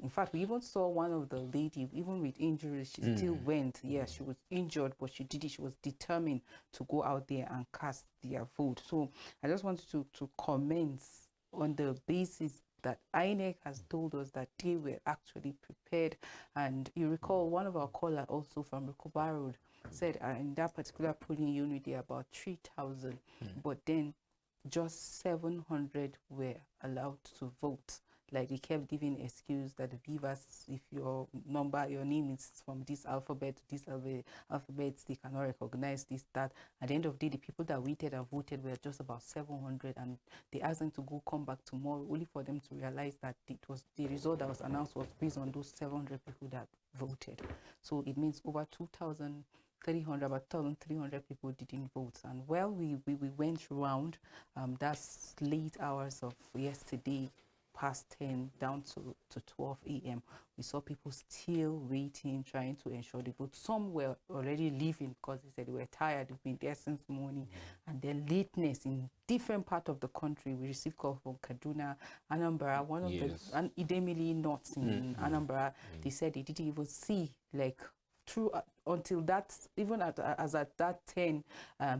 In fact, we even saw one of the lady, even with injuries, she still went. Yes, she was injured, but she did it. She was determined to go out there and cast their vote. So I just wanted to comment on the basis that INEC has told us that they were actually prepared. And you recall one of our callers also from Rukuba Road said in that particular polling unit there are about 3,000, but then just 700 were allowed to vote. Like they kept giving excuse that the beavers, if your name is from this alphabet to this alphabet, they cannot recognize this, that. At the end of the day, the people that waited and voted were just about 700, and they asked them to come back tomorrow, only for them to realize that it was the result that was announced was based on those 700 people that voted. So it means over 2,300, about 2,300 people didn't vote. And while we went round, that's late hours of yesterday, past 10 down to 12 a.m. we saw people still waiting, trying to ensure they vote. Some were already leaving because they said they were tired, they've been there since morning. And then lateness in different parts of the country. We received calls from Kaduna, Anambra, one of the Idemili North in Anambra. They said they didn't even see, like, through until that, even as at that 10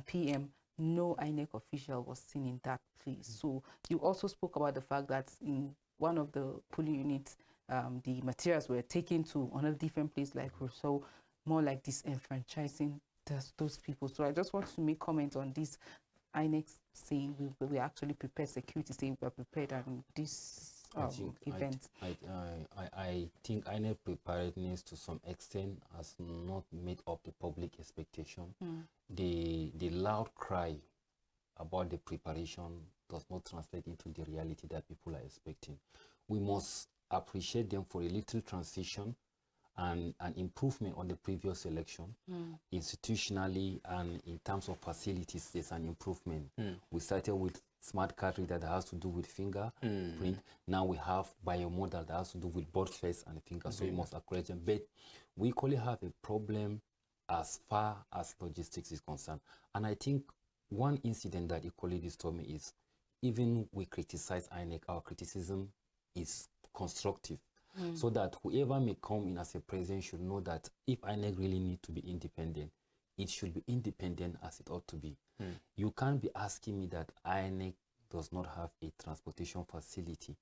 p.m. no INEC official was seen in that place. So you also spoke about the fact that in one of the polling units, the materials were taken to another different place, like Rousseau, more like disenfranchising those people. So I just want to make comment on this. INEC saying we actually prepared, security saying we are prepared, and this event. I think INEC preparedness to some extent has not met up the public expectation. The loud cry about the preparation does not translate into the reality that people are expecting. We must appreciate them for a little transition and an improvement on the previous election. Institutionally and in terms of facilities, there's an improvement. We started with smart card reader that has to do with fingerprint. Now we have biomodal that has to do with both face and finger. So we must encourage them. But we equally have a problem as far as logistics is concerned. And I think one incident that equally disturbed me is, even we criticize INEC, our criticism is constructive. So that whoever may come in as a president should know that if INEC really need to be independent, it should be independent as it ought to be. You can't be asking me that INEC does not have a transportation facility,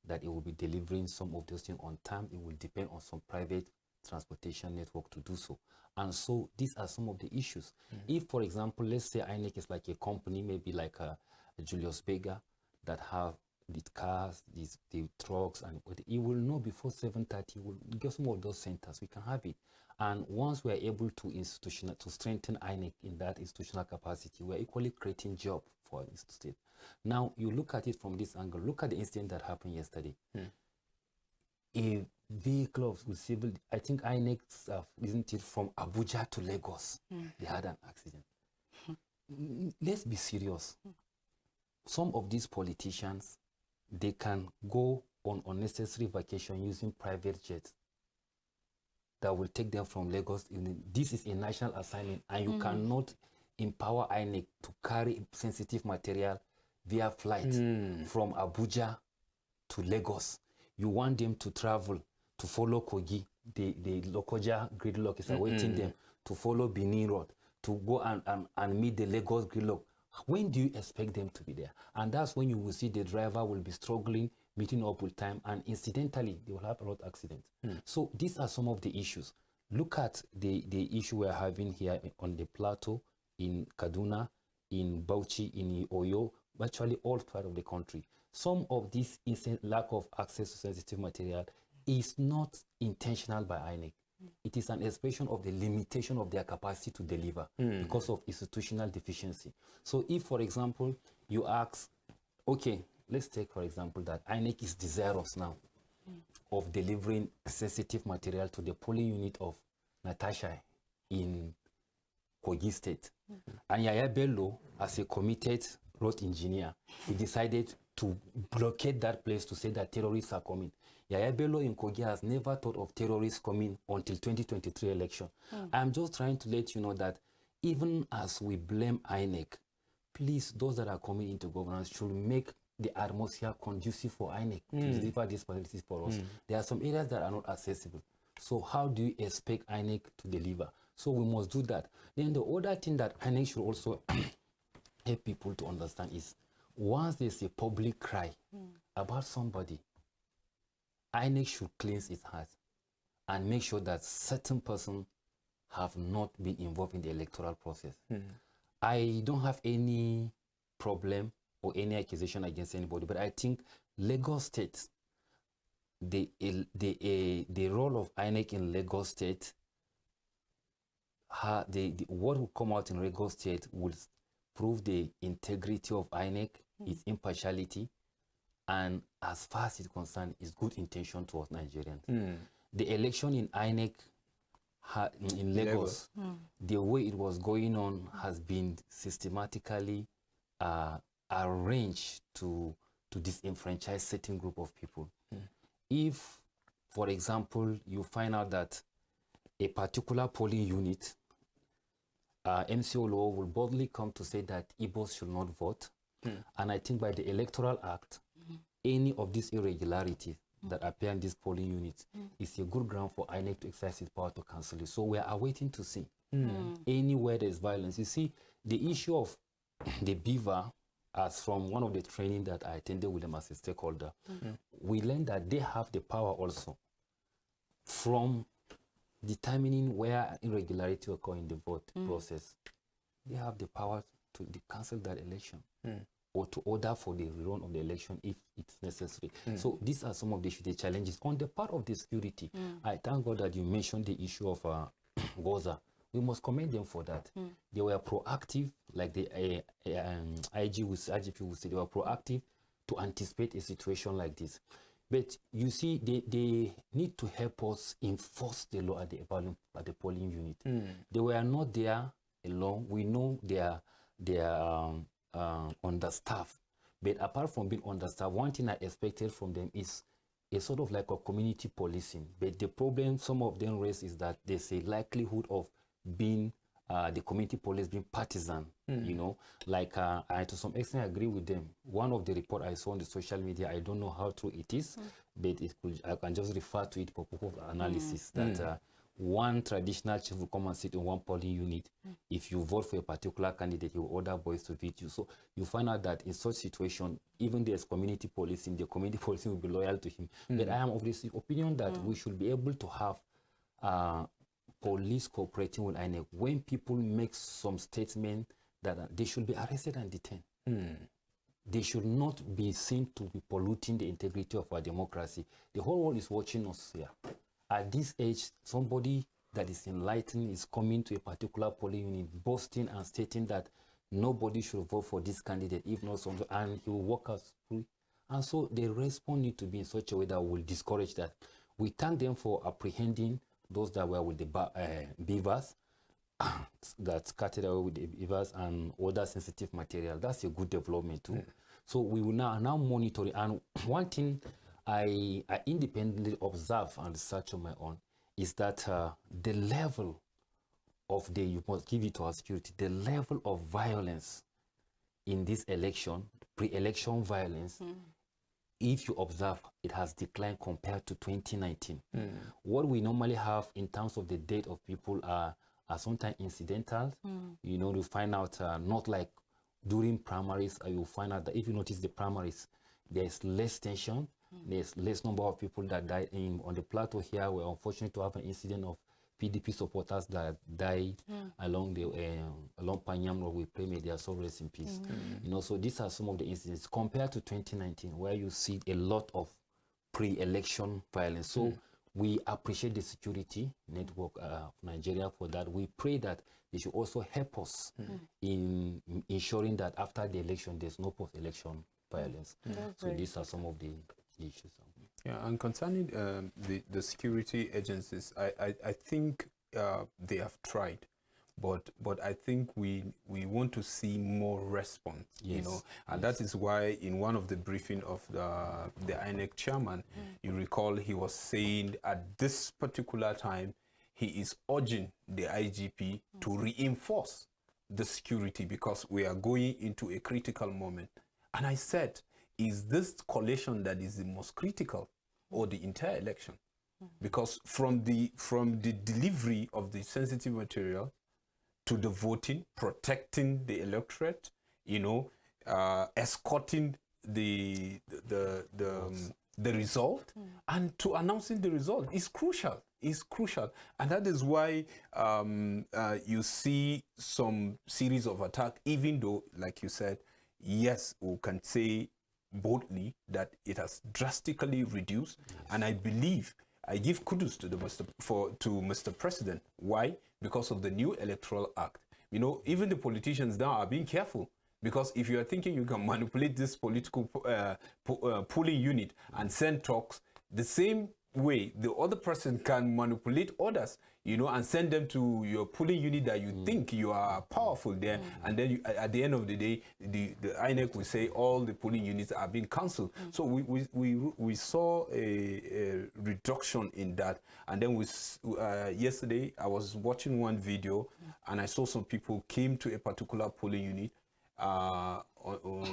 that it will be delivering some of those things on time. It will depend on some private transportation network to do so. And so these are some of the issues. If, for example, let's say INEC is like a company, maybe like a Julius Berger, that have the cars, the trucks, and you will know before 7:30. We'll get some of those centers. We can have it, and once we are able to strengthen INEC in that institutional capacity, we are equally creating job for this state. Now you look at it from this angle. Look at the incident that happened yesterday. A vehicle with civil, I think INEC, isn't it, from Abuja to Lagos? They had an accident. Let's be serious. Some of these politicians, they can go on unnecessary vacation using private jets that will take them from Lagos. This is a national assignment, and you cannot empower INEC to carry sensitive material via flight from Abuja to Lagos. You want them to travel to follow Kogi, the Lokoja gridlock is awaiting them, to follow Benin Road, to go and meet the Lagos gridlock. When do you expect them to be there? And that's when you will see the driver will be struggling, meeting up with time, and incidentally, they will have a lot of accidents. So these are some of the issues. Look at the issue we're having here on the plateau, in Kaduna, in Bauchi, in Oyo, virtually all parts of the country. Some of this lack of access to sensitive material is not intentional by INEC. It is an expression of the limitation of their capacity to deliver because of institutional deficiency. So if, for example, you ask, okay, let's take, for example, that INEC is desirous now of delivering sensitive material to the polling unit of Natasha in Kogi State. And Yaya Bello, as a committed road engineer, he decided to blockade that place to say that terrorists are coming. Yaya Bello in Kogi has never thought of terrorists coming until 2023 election. I'm just trying to let you know that even as we blame INEC, please, those that are coming into governance should make the atmosphere conducive for INEC to deliver these policies for us. There are some areas that are not accessible. So how do you expect INEC to deliver? So we must do that. Then the other thing that INEC should also help people to understand is, once there's a public cry about somebody, INEC should cleanse its heart and make sure that certain persons have not been involved in the electoral process. I don't have any problem or any accusation against anybody, but I think Lagos State, the role of INEC in Lagos State, what will come out in Lagos State will prove the integrity of INEC, its impartiality, and as far as it's concerned, its good intention towards Nigerians. The election in INEC in Lagos, the way it was going on has been systematically arranged to disenfranchise certain group of people. If, for example, you find out that a particular polling unit, MCO will boldly come to say that Igbos should not vote. And I think by the Electoral Act, any of these irregularities that appear in these polling units is a good ground for INEC to exercise its power to cancel it. So we are awaiting to see anywhere there is violence. You see, the issue of the beaver, as from one of the training that I attended with them as a stakeholder, we learned that they have the power also from determining where irregularity occur in the vote process. They have the power to cancel that election or to order for the rerun of the election if it's necessary. So these are some of the challenges. On the part of the security, I thank God that you mentioned the issue of Goza. We must commend them for that. They were proactive, like the IGP would say, they were proactive to anticipate a situation like this. But you see, they need to help us enforce the law at the polling unit. They were not there alone. We know they are understaffed. But apart from being understaffed, one thing I expected from them is a sort of like a community policing. But the problem some of them raise is that there's a likelihood of being the community police being partisan, you know, like I to some extent agree with them. One of the report I saw on the social media, I don't know how true it is, but I can just refer to it for purpose of analysis, that one traditional chief will come and sit in one polling unit. If you vote for a particular candidate, he will order boys to beat you. So you find out that in such situation, even there's community policing, the community policing will be loyal to him. But I am of this opinion that we should be able to have police cooperating with INEC when people make some statement that they should be arrested and detained. They should not be seen to be polluting the integrity of our democracy. The whole world is watching us here. At this age, somebody that is enlightened is coming to a particular polling unit, boasting and stating that nobody should vote for this candidate, if not somebody, and he will walk us through. And so the response needs to be in such a way that will discourage that. We thank them for apprehending those that were with the beavers, that scattered away with the beavers and other sensitive material. That's a good development too. So we will now monitor it. And one thing I independently observe and research on my own is that the level of you must give it to our security, the level of violence in this election pre-election violence, if you observe, it has declined compared to 2019. What we normally have in terms of the death of people are sometimes incidental. You know, you find out not like during primaries, you'll find out that if you notice the primaries, there's less tension, there's less number of people that die. On the plateau here, we're unfortunate to have an incident of PDP supporters that died along the along Panyam Road. We pray may their soul rest in peace. You know, so these are some of the incidents compared to 2019, where you see a lot of pre-election violence. So we appreciate the security network of Nigeria for that. We pray that they should also help us in ensuring that after the election, there's no post-election violence. So these are some of the issues. Yeah, and concerning the security agencies, I think they have tried, but I think we want to see more response, you know, and that is why in one of the briefing of the INEC chairman, you recall he was saying at this particular time he is urging the IGP to reinforce the security because we are going into a critical moment. And I said, is this collation that is the most critical, or the entire election? Because from the delivery of the sensitive material to the voting, protecting the electorate, you know, escorting the result, and to announcing the result is crucial. Is crucial, and that is why you see some series of attacks. Even though, like you said, yes, we can say boldly that it has drastically reduced, and I believe I give kudos to Mr. President. Why? Because of the new Electoral Act. You know, even the politicians now are being careful, because if you are thinking you can manipulate this political polling unit and send talks the same way the other person can manipulate others, you know, and send them to your polling unit that you think you are powerful there, and then at the end of the day, the INEC will say all the polling units are being cancelled. So we saw a reduction in that, and then yesterday I was watching one video, and I saw some people came to a particular polling unit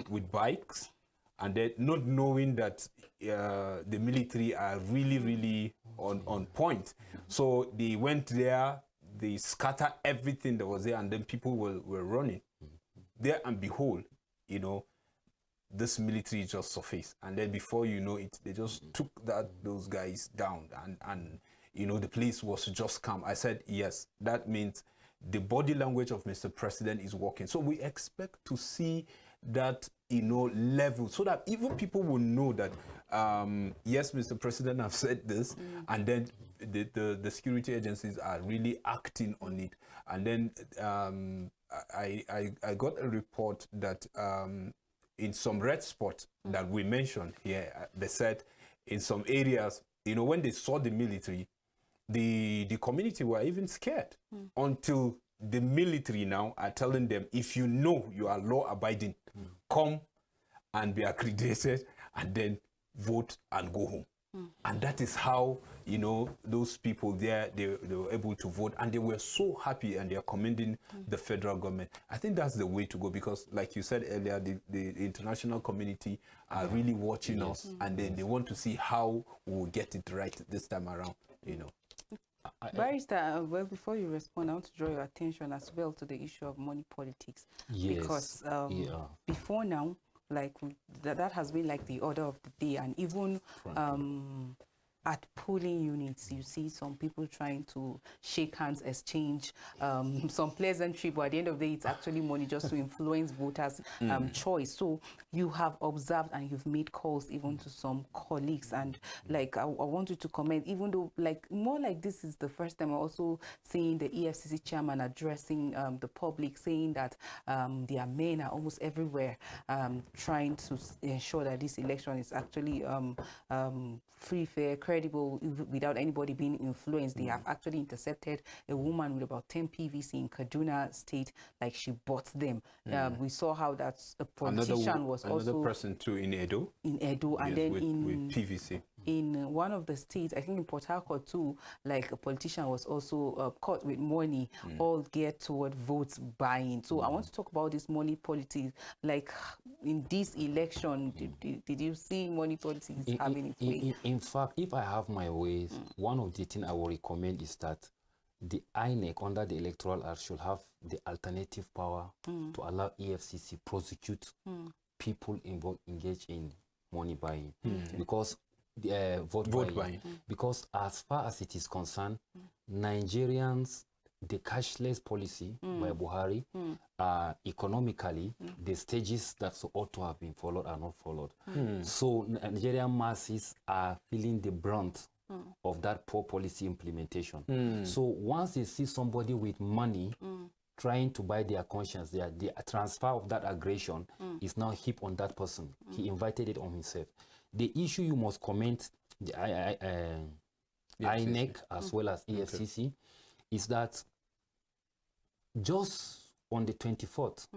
with bikes, and then not knowing that the military are really on point. So they went there, they scattered everything that was there, and then people were running. There and behold, you know, this military just surfaced. And then before you know it, they just took those guys down, and you know, the place was just calm. I said, yes, that means the body language of Mr. President is working. So we expect to see that, you know, level, so that even people will know that yes, Mr. President have said this, and then the security agencies are really acting on it. And then I got a report that in some red spots that we mentioned here, they said in some areas, you know, when they saw the military, the community were even scared until the military now are telling them, if you know you are law-abiding, come and be accredited, and then vote and go home. And that is how, you know, those people there, they were able to vote, and they were so happy, and they are commending the federal government. I think that's the way to go, because like you said earlier, the international community are really watching us, and then they want to see how we'll get it right this time around, you know. Barrister, well, before you respond, I want to draw your attention as well to the issue of money politics. Yes. Because before now, like that has been like the order of the day, and even at polling units, you see some people trying to shake hands, exchange some pleasantry, but at the end of the day, it's actually money just to influence voters' choice. So you have observed and you've made calls even to some colleagues, and like I want you to comment, even though like more like this is the first time I'm also seeing the EFCC chairman addressing the public, saying that their men are almost everywhere trying to ensure that this election is actually free, fair, credible, without anybody being influenced. They have actually intercepted a woman with about 10 PVC in Kaduna State, like she bought them. We saw how that a politician was another also person too in Edo. In Edo, and yes, then with PVC. in one of the states, I think in Port Harcourt too, like a politician was also caught with money, all geared toward votes buying. So I want to talk about this money politics. Like in this election, did you see money politics having its way? In fact, if I have my ways, one of the things I will recommend is that the INEC under the Electoral Act should have the alternative power to allow EFCC prosecute people engaged in money buying, because vote buying. Because as far as it is concerned, Nigerians, the cashless policy by Buhari, economically, the stages that ought to have been followed are not followed. So Nigerian masses are feeling the brunt of that poor policy implementation. So once they see somebody with money trying to buy their conscience, the transfer of that aggression is now heaped on that person. He invited it on himself. The issue you must comment, the INEC as well as EFCC, is that just on the 24th,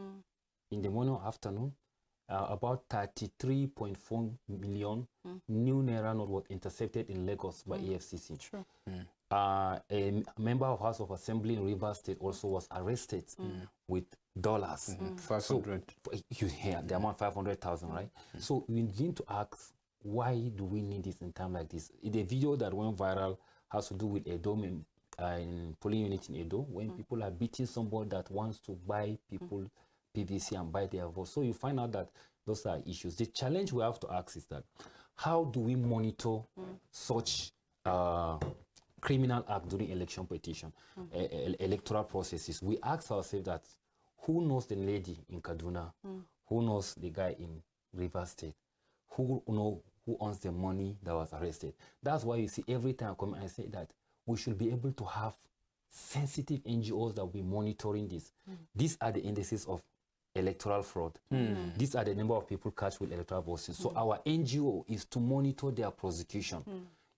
in the morning or afternoon, about 33.4 million new Naira note was intercepted in Lagos by EFCC. Sure. A member of House of Assembly in Rivers State also was arrested with dollars. 500. So, you hear the amount 500,000, right? So we need to ask, why do we need this in time like this? The video that went viral has to do with Edo in polling unit in Edo, when people are beating somebody that wants to buy people PVC and buy their vote. So you find out that those are issues. The challenge we have to ask is that, how do we monitor such criminal act during election petition, electoral processes? We ask ourselves that, who knows the lady in Kaduna? Who knows the guy in Rivers State? Who owns the money that was arrested? That's why you see every time I come and say that we should be able to have sensitive NGOs that will be monitoring this. These are the indices of electoral fraud. These are the number of people catch with electoral votes. So our NGO is to monitor their prosecution.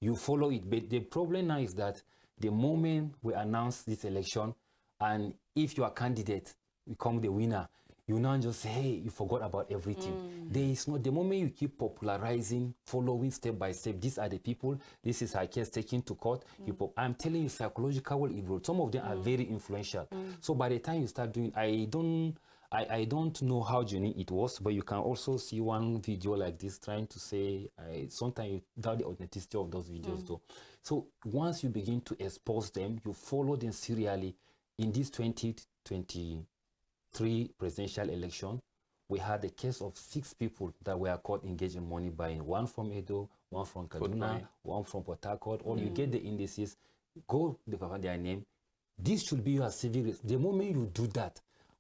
You follow it. But the problem now is that the moment we announce this election, and if you are candidate, become the winner, you now just say, hey, you forgot about everything. There is no, the moment you keep popularizing, following step by step, these are the people, this is our case taken to court. I'm telling you, psychological will evolve. Some of them are very influential. So by the time you start doing, I don't know how genuine it was, but you can also see one video like this trying to say, sometimes you doubt the authenticity of those videos though. So once you begin to expose them, you follow them serially. In this 2023 presidential election, we had a case of 6 people that were caught engaged in money buying. One from Edo, one from Kaduna, one from Port Harcourt. Or you get the indices, go to their name. This should be your civic risk. The moment you do that,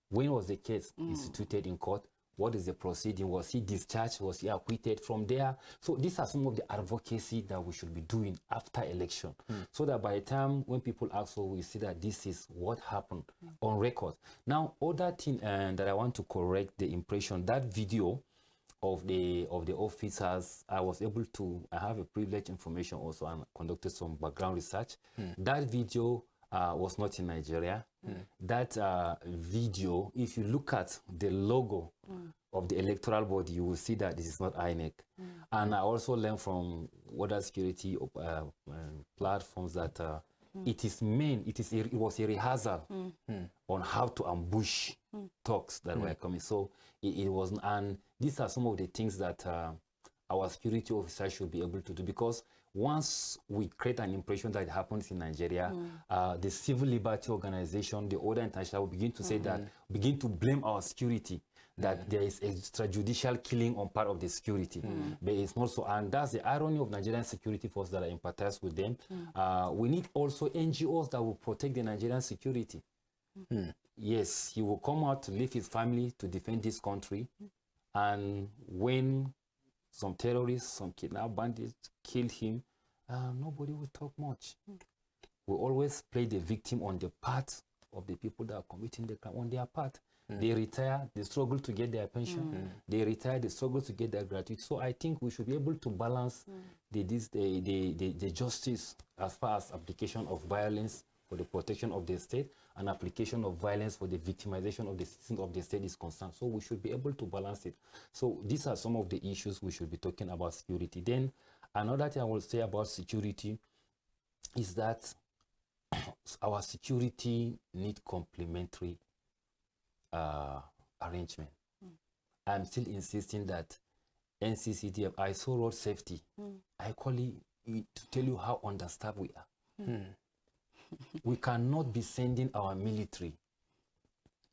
when was the case instituted in court? What is the proceeding? Was he discharged? Was he acquitted from there? So these are some of the advocacy that we should be doing after election. So that by the time when people ask, so we see that this is what happened on record. Now, other thing that I want to correct the impression, that video of the officers, I was able to, I have a privileged information also and conducted some background research. That video was not in Nigeria. That video, if you look at the logo of the electoral body, you will see that this is not INEC. And I also learned from other security platforms that it was a rehearsal on how to ambush talks that were coming. So it wasn't, and these are some of the things that our security officers should be able to do, because once we create an impression that it happens in Nigeria, the civil liberty organization, the other international will begin to say that, begin to blame our security, that there is extrajudicial killing on part of the security. But it's not so, and that's the irony of Nigerian security force that I empathize with them. We need also NGOs that will protect the Nigerian security. Yes, he will come out to leave his family to defend this country, and when some terrorists, some kidnapped bandits kill him, nobody will talk much. We always play the victim on the part of the people that are committing the crime, on their part. They retire, they struggle to get their pension. They retire, they struggle to get their gratuity. So I think we should be able to balance the justice as far as application of violence for the protection of the state and application of violence for the victimization of the citizens of the state is concerned. So we should be able to balance it. So these are some of the issues we should be talking about security. Then Another thing I will say about security is that our security need complementary arrangement. I'm still insisting that NCCDF, I saw road safety. I call it to tell you how understaffed we are. We cannot be sending our military.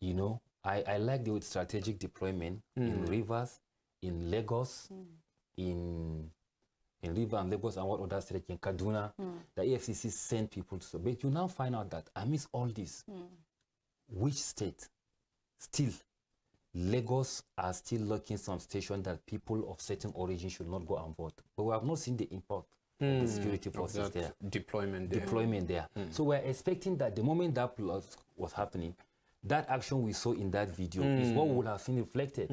You know, I like the strategic deployment in rivers, in Lagos, in River and Lagos and what other states in Kaduna. The EFCC sent people to. But you now find out that amidst all this, which state still Lagos are still locking some stations that people of certain origin should not go and vote. But we have not seen the impact of the security forces there. Deployment there. So we're expecting that the moment that was happening, that action we saw in that video is what we would have seen reflected.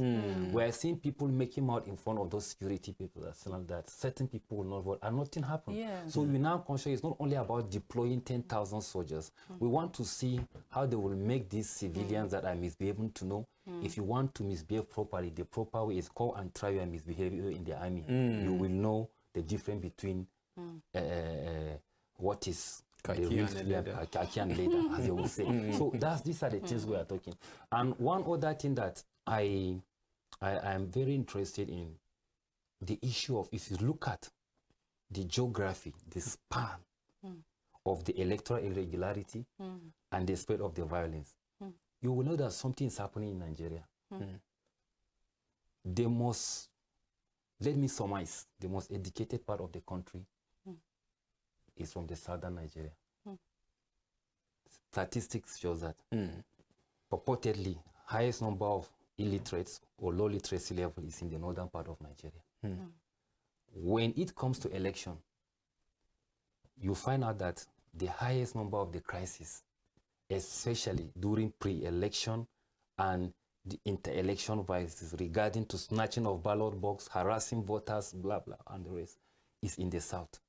We're seeing people making out in front of those security people that certain people will not vote and nothing happened. So we now conscious it's not only about deploying 10,000 soldiers. We want to see how they will make these civilians that are misbehaving to know if you want to misbehave properly, the proper way is call and try your misbehavior in the army. You will know the difference between what is khaki and leather, as they will say. So these are the things we are talking. And one other thing that I am very interested in, the issue of, if you look at the geography, the span of the electoral irregularity and the spread of the violence, you will know that something is happening in Nigeria. The most, let me surmise, the most educated part of the country is from the southern Nigeria. Statistics shows that purportedly highest number of illiterates or low literacy level is in the northern part of Nigeria. When it comes to election, you find out that the highest number of the crises, especially during pre-election and the inter-election vices regarding to snatching of ballot box, harassing voters, blah, blah, and the rest, is in the south.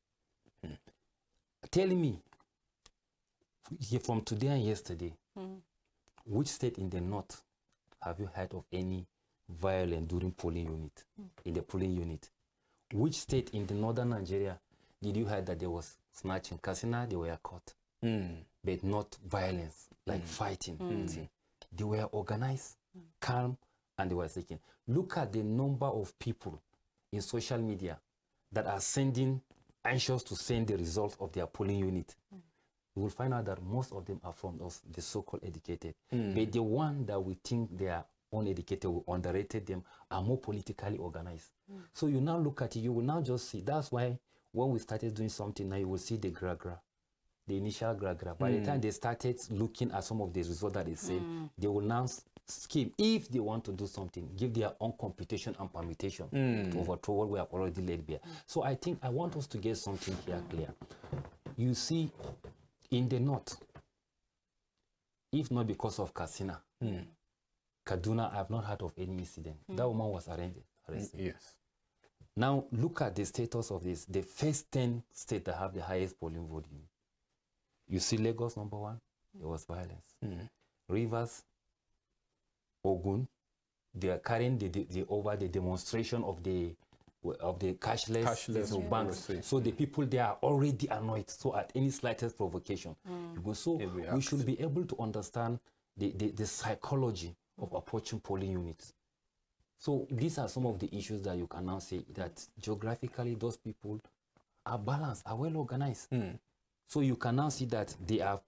Tell me, from today and yesterday, which state in the north have you heard of any violence during polling unit, in the polling unit? Which state in the northern Nigeria did you hear that there was snatching? Katsina, they were caught, but not violence, like fighting. They were organized, calm, and they were seeking. Look at the number of people in social media that are anxious to send the results of their polling unit. You will find out that most of them are from the so-called educated. But the one that we think they are uneducated, we underrated them, are more politically organized. So you now look at it, you will now just see. That's why when we started doing something now, you will see the gra-gra, the initial gra-gra. By the time they started looking at some of the results that they said, they will now scheme, if they want to do something, give their own computation and permutation to overthrow what we have already laid bare. So I think I want us to get something here clear. You see, in the north, if not because of Katsina, Kaduna, I have not heard of any incident. That woman was arrested. Yes. Now look at the status of this. The first 10 states that have the highest polling volume. You see Lagos, number 1, there was violence. Rivers, Ogun, they are carrying over the demonstration of the cashless banks. So the people there are already annoyed. So at any slightest provocation, you go. So we should be able to understand the psychology of approaching polling units. So these are some of the issues that you can now say that geographically those people are balanced, are well organized. So you can now see that they can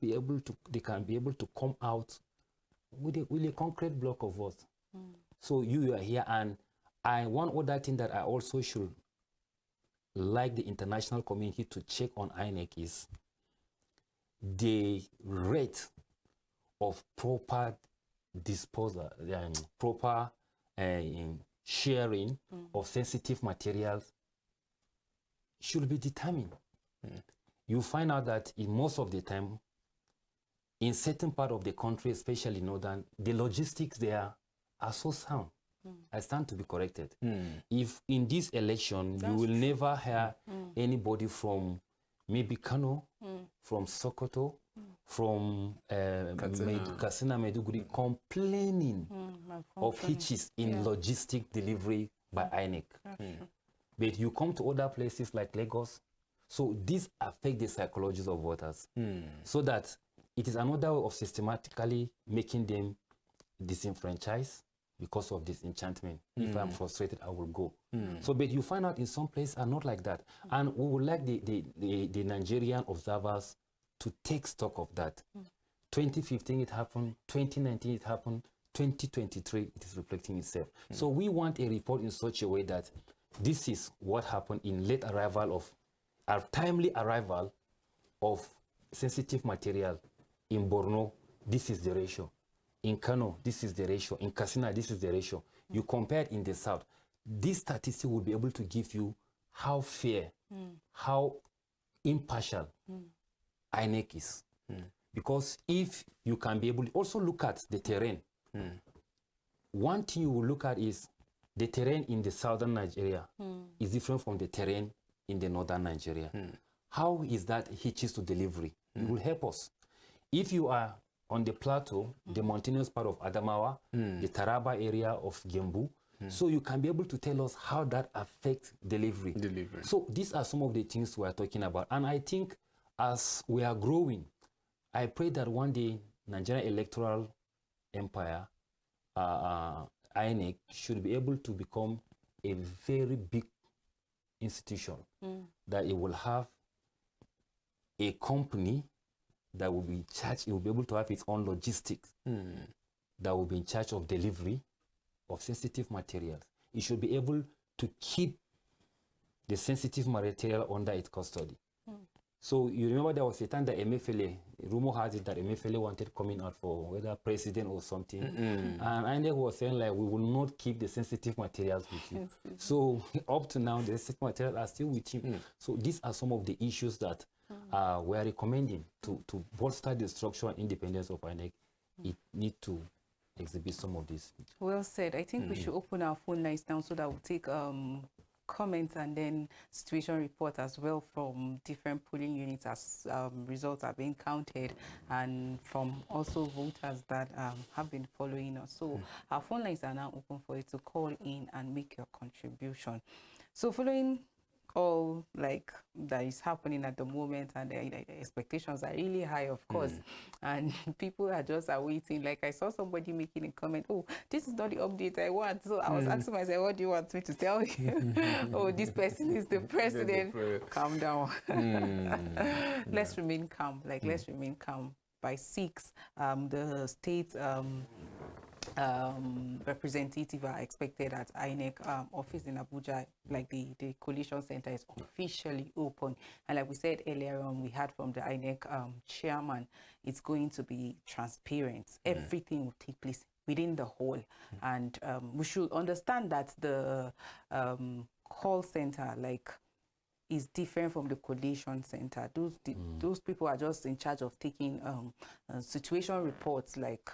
be able to come out with a concrete block of votes. So you are here, and one other thing that I also should like the international community to check on INEC is the rate of proper disposal, proper sharing of sensitive materials should be determined. You find out that in most of the time, in certain part of the country, especially northern, the logistics there are so sound. I stand to be corrected. If in this election, you will never hear anybody from maybe Kano, from Sokoto, from Katsina, Maiduguri, complaining of hitches in logistic delivery by INEC. But you come to other places like Lagos, so this affects the psychology of voters. So that it is another way of systematically making them disenfranchised because of this enchantment. If I'm frustrated, I will go. So, but you find out in some places are not like that. And we would like the Nigerian observers to take stock of that. 2015 it happened, 2019 it happened, 2023 it is reflecting itself. So we want a report in such a way that this is what happened in late arrival of, a timely arrival of sensitive material. In Borno, this is the ratio. In Kano, this is the ratio. In Katsina, this is the ratio. You compare it in the south. This statistic will be able to give you how fair, how impartial INEC is. Because if you can be able to also look at the terrain, one thing you will look at is the terrain in the southern Nigeria is different from the terrain in the northern Nigeria. How is that hitches to delivery? It will help us. If you are on the plateau, the mountainous part of Adamawa, the Taraba area of Gembu, so you can be able to tell us how that affects delivery. So these are some of the things we are talking about. And I think as we are growing, I pray that one day Nigerian Electoral Empire, INEC, should be able to become a very big institution, that it will have a company that will be in charge, it will be able to have its own logistics, that will be in charge of delivery of sensitive materials. It should be able to keep the sensitive material under its custody. So you remember there was a time that Emefiele, rumor has it that Emefiele wanted coming out for whether president or something. And INEC was saying like, we will not keep the sensitive materials with you. So up to now, the sensitive materials are still with him. So these are some of the issues that we are recommending to bolster the structure and independence of INEC. It needs to exhibit some of this. Well said. I think we should open our phone lines now so that we'll take comments and then situation report as well from different polling units as results are being counted, and from also voters that have been following us. So our phone lines are now open for you to call in and make your contribution. So following all like that is happening at the moment, and the expectations are really high, of course, and people are just awaiting. Like I saw somebody making a comment, oh, this is not the update I want. So I was asking myself, what do you want me to tell you? Oh, this person is the president. Calm down. Let's remain calm. Like let's remain calm. By 6, the state representative are expected at INEC office in Abuja. Like the coalition center is officially open, and like we said earlier on, we heard from the INEC chairman, it's going to be transparent. Everything will take place within the hall, and we should understand that the call center like is different from the coalition center. Those people are just in charge of taking situation reports, like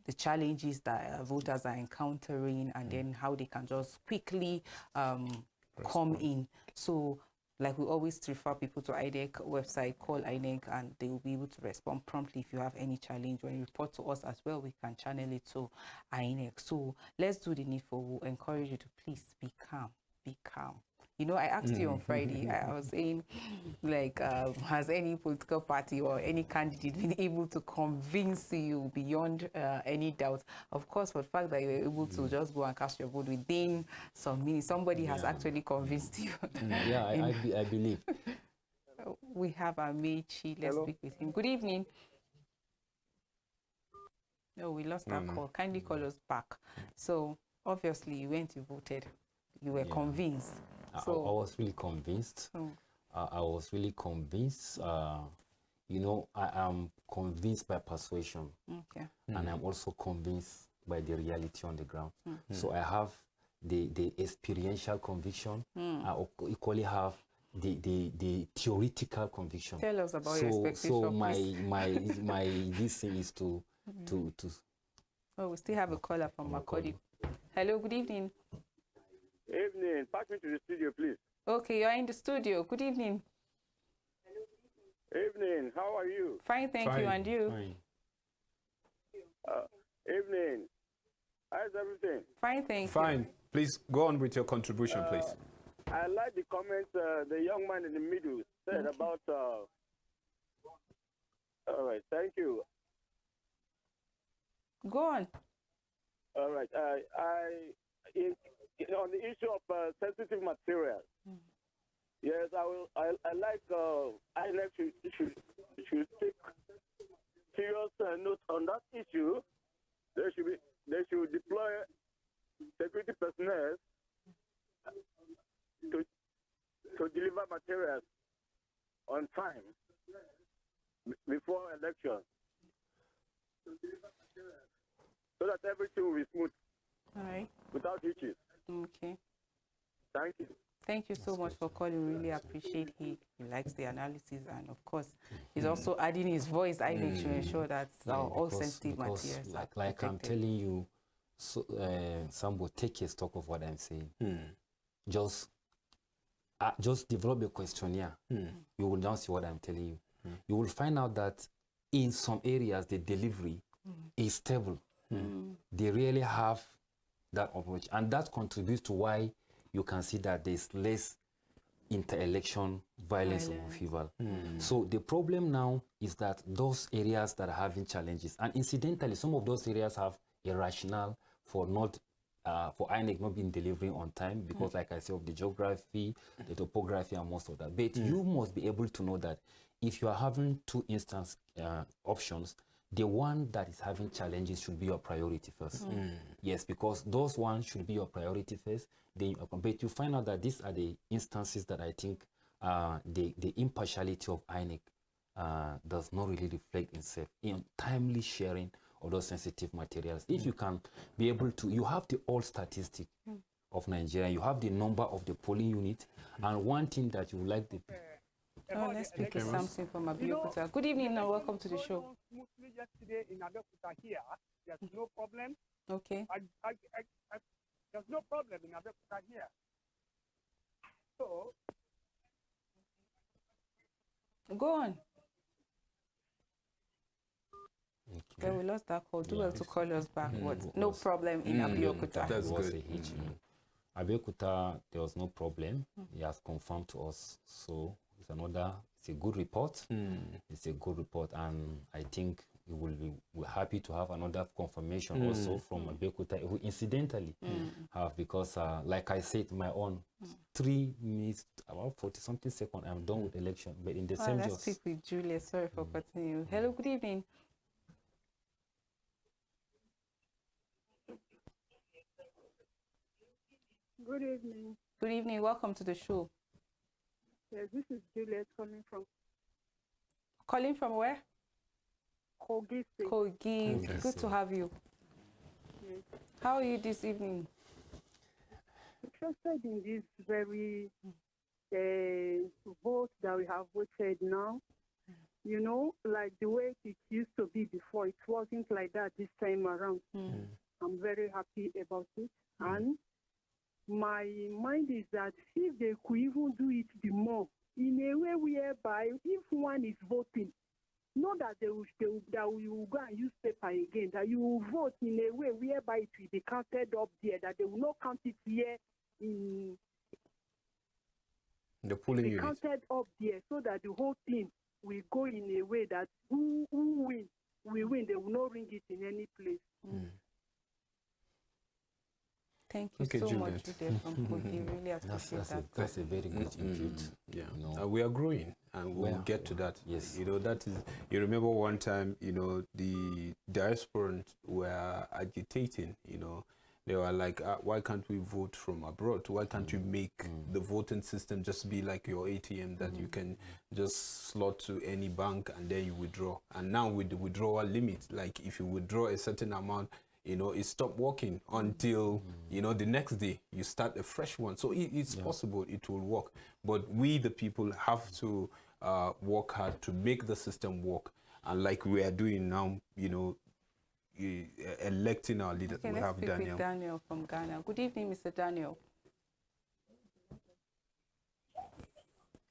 the challenges that voters are encountering, and then how they can just quickly come in. So like we always refer people to INEC website, call INEC, and they will be able to respond promptly. If you have any challenge, when you report to us as well, we can channel it to INEC. So let's do the needful. We'll encourage you to please be calm. Be calm. You know, I asked you on Friday, I was saying, like, has any political party or any candidate been able to convince you beyond any doubt? Of course, for the fact that you were able to just go and cast your vote within some minutes, somebody has actually convinced you. I believe. We have Amechi. Let's speak with him. Good evening. No, we lost our call. Kindly call us back. So, obviously, you went, you voted. You were convinced. So, I was really convinced. I was really convinced. You know, I am convinced by persuasion. And I'm also convinced by the reality on the ground. So I have the experiential conviction. I equally have the theoretical conviction. Tell us about your expectation. So my this thing is to Oh, we still have a caller from Makodi. Hello, good evening. Evening. Pass me to the studio, please. Okay, you're in the studio. Good evening. Evening. How are you? Fine, thank you. And you? Fine. Evening. How's everything? Fine, thank you. Fine. Please go on with your contribution, please. I like the comment the young man in the middle said about. All right, thank you. Go on. All right, on the issue of sensitive materials. Yes, I like INEC should take serious note on that issue. They should deploy security personnel to deliver materials on time before election, so that everything will be smooth. All right. Without hitches. Okay. Thank you. Thank you so much for calling. Really appreciate he likes the analysis, and of course, he's also adding his voice. I need to ensure that all sensitive materials are like I'm telling you, so Sambo, take a stock of what I'm saying. Just develop a questionnaire. You will now see what I'm telling you. You will find out that in some areas the delivery is stable. They really have that approach, and that contributes to why you can see that there's less inter-election violence or upheaval. So the problem now is that those areas that are having challenges, and incidentally, some of those areas have a rationale for not for INEC not being delivering on time because, like I said, of the geography, the topography, and most of that. But you must be able to know that if you are having two instance options, the one that is having challenges should be your priority first. Yes, because those ones should be your priority first. Then, but you find out that these are the instances that I think the impartiality of INEC does not really reflect itself in timely sharing of those sensitive materials. If you can be able to, you have the all statistic of Nigeria, you have the number of the polling unit, and one thing that you would like the let's speak with something from Abeokuta. Good evening and welcome to the show. Smoothly yesterday in Abeokuta here, there's no problem. Okay. There's no problem in Abeokuta here. So, go on. Okay, we lost that call. Do well to call us back. No problem in Abeokuta. That's good. Abeokuta, there was no problem. He has confirmed to us. So it's a good report. It's a good report, and I think we're happy to have another confirmation also from Abeokuta, who incidentally have, because like I said, my own 3 minutes, about 40-something seconds, I'm done with election. But in the same let's speak with Julia. Sorry for cutting you. Hello, good evening. Good evening. Good evening. Welcome to the show. Yes, this is Juliet calling from. Calling from where? Kogi State. Kogi. Good to have you. Yes. How are you this evening? Interested in this very vote that we have voted now. You know, like the way it used to be before, it wasn't like that this time around. I'm very happy about it. And my mind is that if they could even do it the more, in a way whereby if one is voting, not that that we will go and use paper again, that you will vote in a way whereby it will be counted up there, that they will not count it here in the polling unit. Counted up there, so that the whole thing will go in a way that who win, we win. They will not ring it in any place. Thank you so much, Jude, from Kogi. Really appreciate that. That's a very good input. Yeah, we are growing, and we'll get to that. Yes, you know, that is. You remember one time, you know, the diasporans were agitating. You know, they were like, "Why can't we vote from abroad? Why can't you make the voting system just be like your ATM that you can just slot to any bank and then you withdraw?" And now with the withdrawal limit, like if you withdraw a certain amount, you know, it stopped working until, you know, the next day you start a fresh one. So it's possible it will work. But we, the people, have to work hard to make the system work. And like we are doing now, you know, electing our leaders. Okay, we let's have speak Daniel. with Daniel from Ghana. Good evening, Mr. Daniel.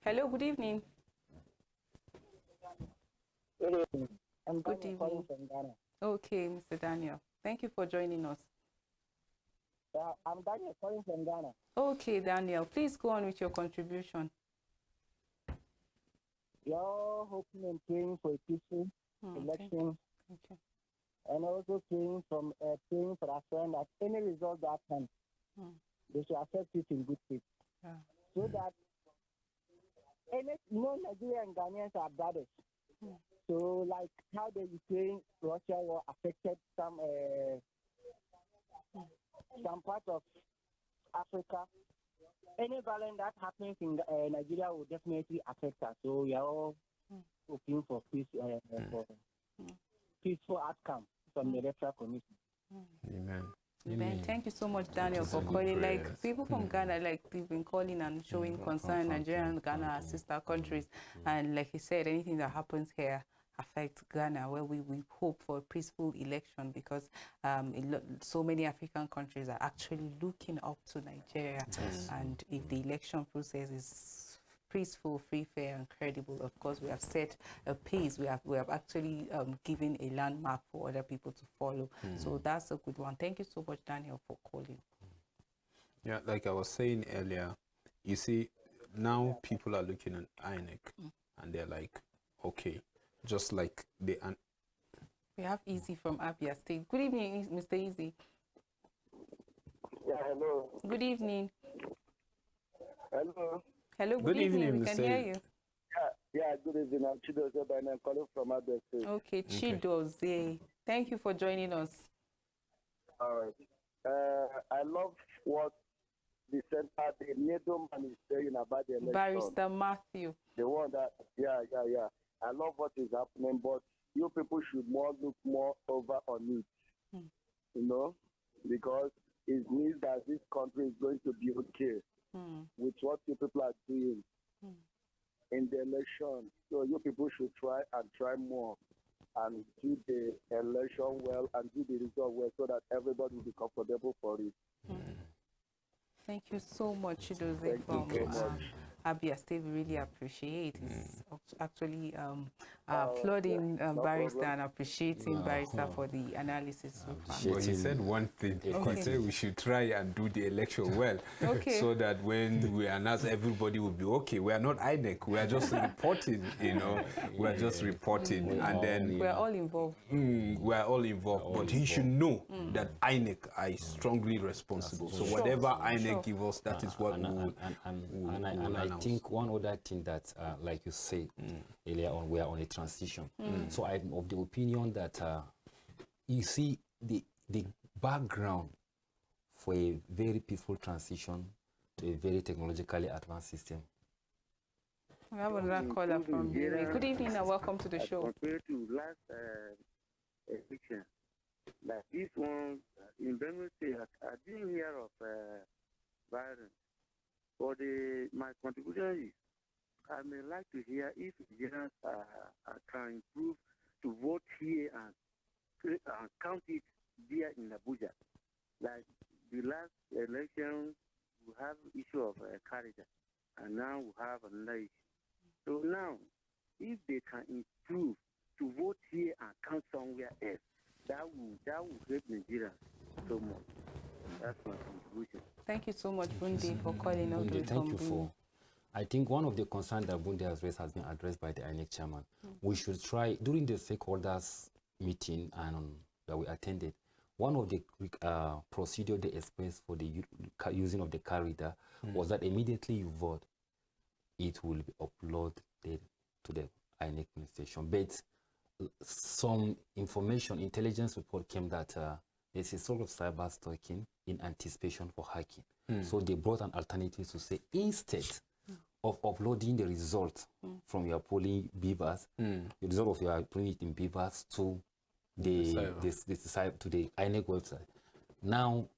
Hello, good evening. Good evening. I'm good evening. From Ghana. Okay, Mr. Daniel. Thank you for joining us. I'm Daniel calling from Ghana. Okay, Daniel, please go on with your contribution. You're hoping and praying for a peaceful election. Okay. And also praying for our friend that any result that comes, they should accept it in good faith. Yeah. So that Nigerian Ghanaians are brothers. So like how the Ukraine-Russia war affected some parts of Africa, any violence that happens in Nigeria will definitely affect us. So we are all hoping for peace, for peaceful outcome from the Electoral Commission. Amen. Amen. Thank you so much, Daniel, for calling. Like people from Ghana, like they've been calling and showing concern. Nigeria and Ghana are sister countries, and like he said, anything that happens here affects Ghana, where we hope for a peaceful election, because so many African countries are actually looking up to Nigeria. And if the election process is peaceful, free, fair, and credible, of course, we have set a pace. We have actually given a landmark for other people to follow. So that's a good one. Thank you so much, Daniel, for calling. Yeah, like I was saying earlier, you see, now people are looking at INEC and they're like, okay, just like the... We have Easy from Abia State. Good evening, Mr. Easy. Yeah, hello. Good evening. Hello. Hello, good evening. We can hear you. Yeah, good evening. I'm Chidoze, and I'm calling from Abia State. Okay, Chidoze. Thank you for joining us. All right. I love what the Nedo man is saying about the election. Barrister Matthew. The one that, yeah. I love what is happening, but you people should look more over on it, you know, because it means that this country is going to be okay with what you people are doing in the election. So you people should try more and do the election well and do the result well, so that everybody will be comfortable for it. Thank you so much, Chidoze, from Abia State. We really appreciate it. It's actually applauding Barrister and appreciating Barrister for the analysis so far. But he said one thing. He said we should try and do the election well, so that when we announce, everybody will be okay. We are not INEC. We are just reporting, you know. We are just reporting, and then we are all involved. We are all involved. But he should know that INEC are strongly responsible. So whatever INEC give us, that is what we will. And I think one other thing that, like you said earlier on, we are on a transition. So I'm of the opinion that you see the background for a very peaceful transition to a very technologically advanced system. We have another caller from Nigeria. Good evening and welcome to the show. Compared to last election, like this one in Benue State, I didn't hear of violence. But my contribution is, I may like to hear if Nigerians can improve to vote here and count it there in Abuja. Like the last election, we have issue of corridor, and now we have another issue. So now, if they can improve to vote here and count somewhere else, that will help Nigeria so much. That's my contribution. Thank you so much, Bunde, for calling out. Thank you for. I think one of the concerns that Bunde has raised has been addressed by the INEC chairman. We should try, during the stakeholders meeting that we attended, one of the procedure they expressed for the using of the car reader was that immediately you vote, it will be uploaded to the INEC station. But some intelligence report came that there's a sort of cyber stalking in anticipation for hacking. So they brought an alternative to say, instead of uploading the result from your polling beavers, the result of your polling in beavers to the INEC website. Now,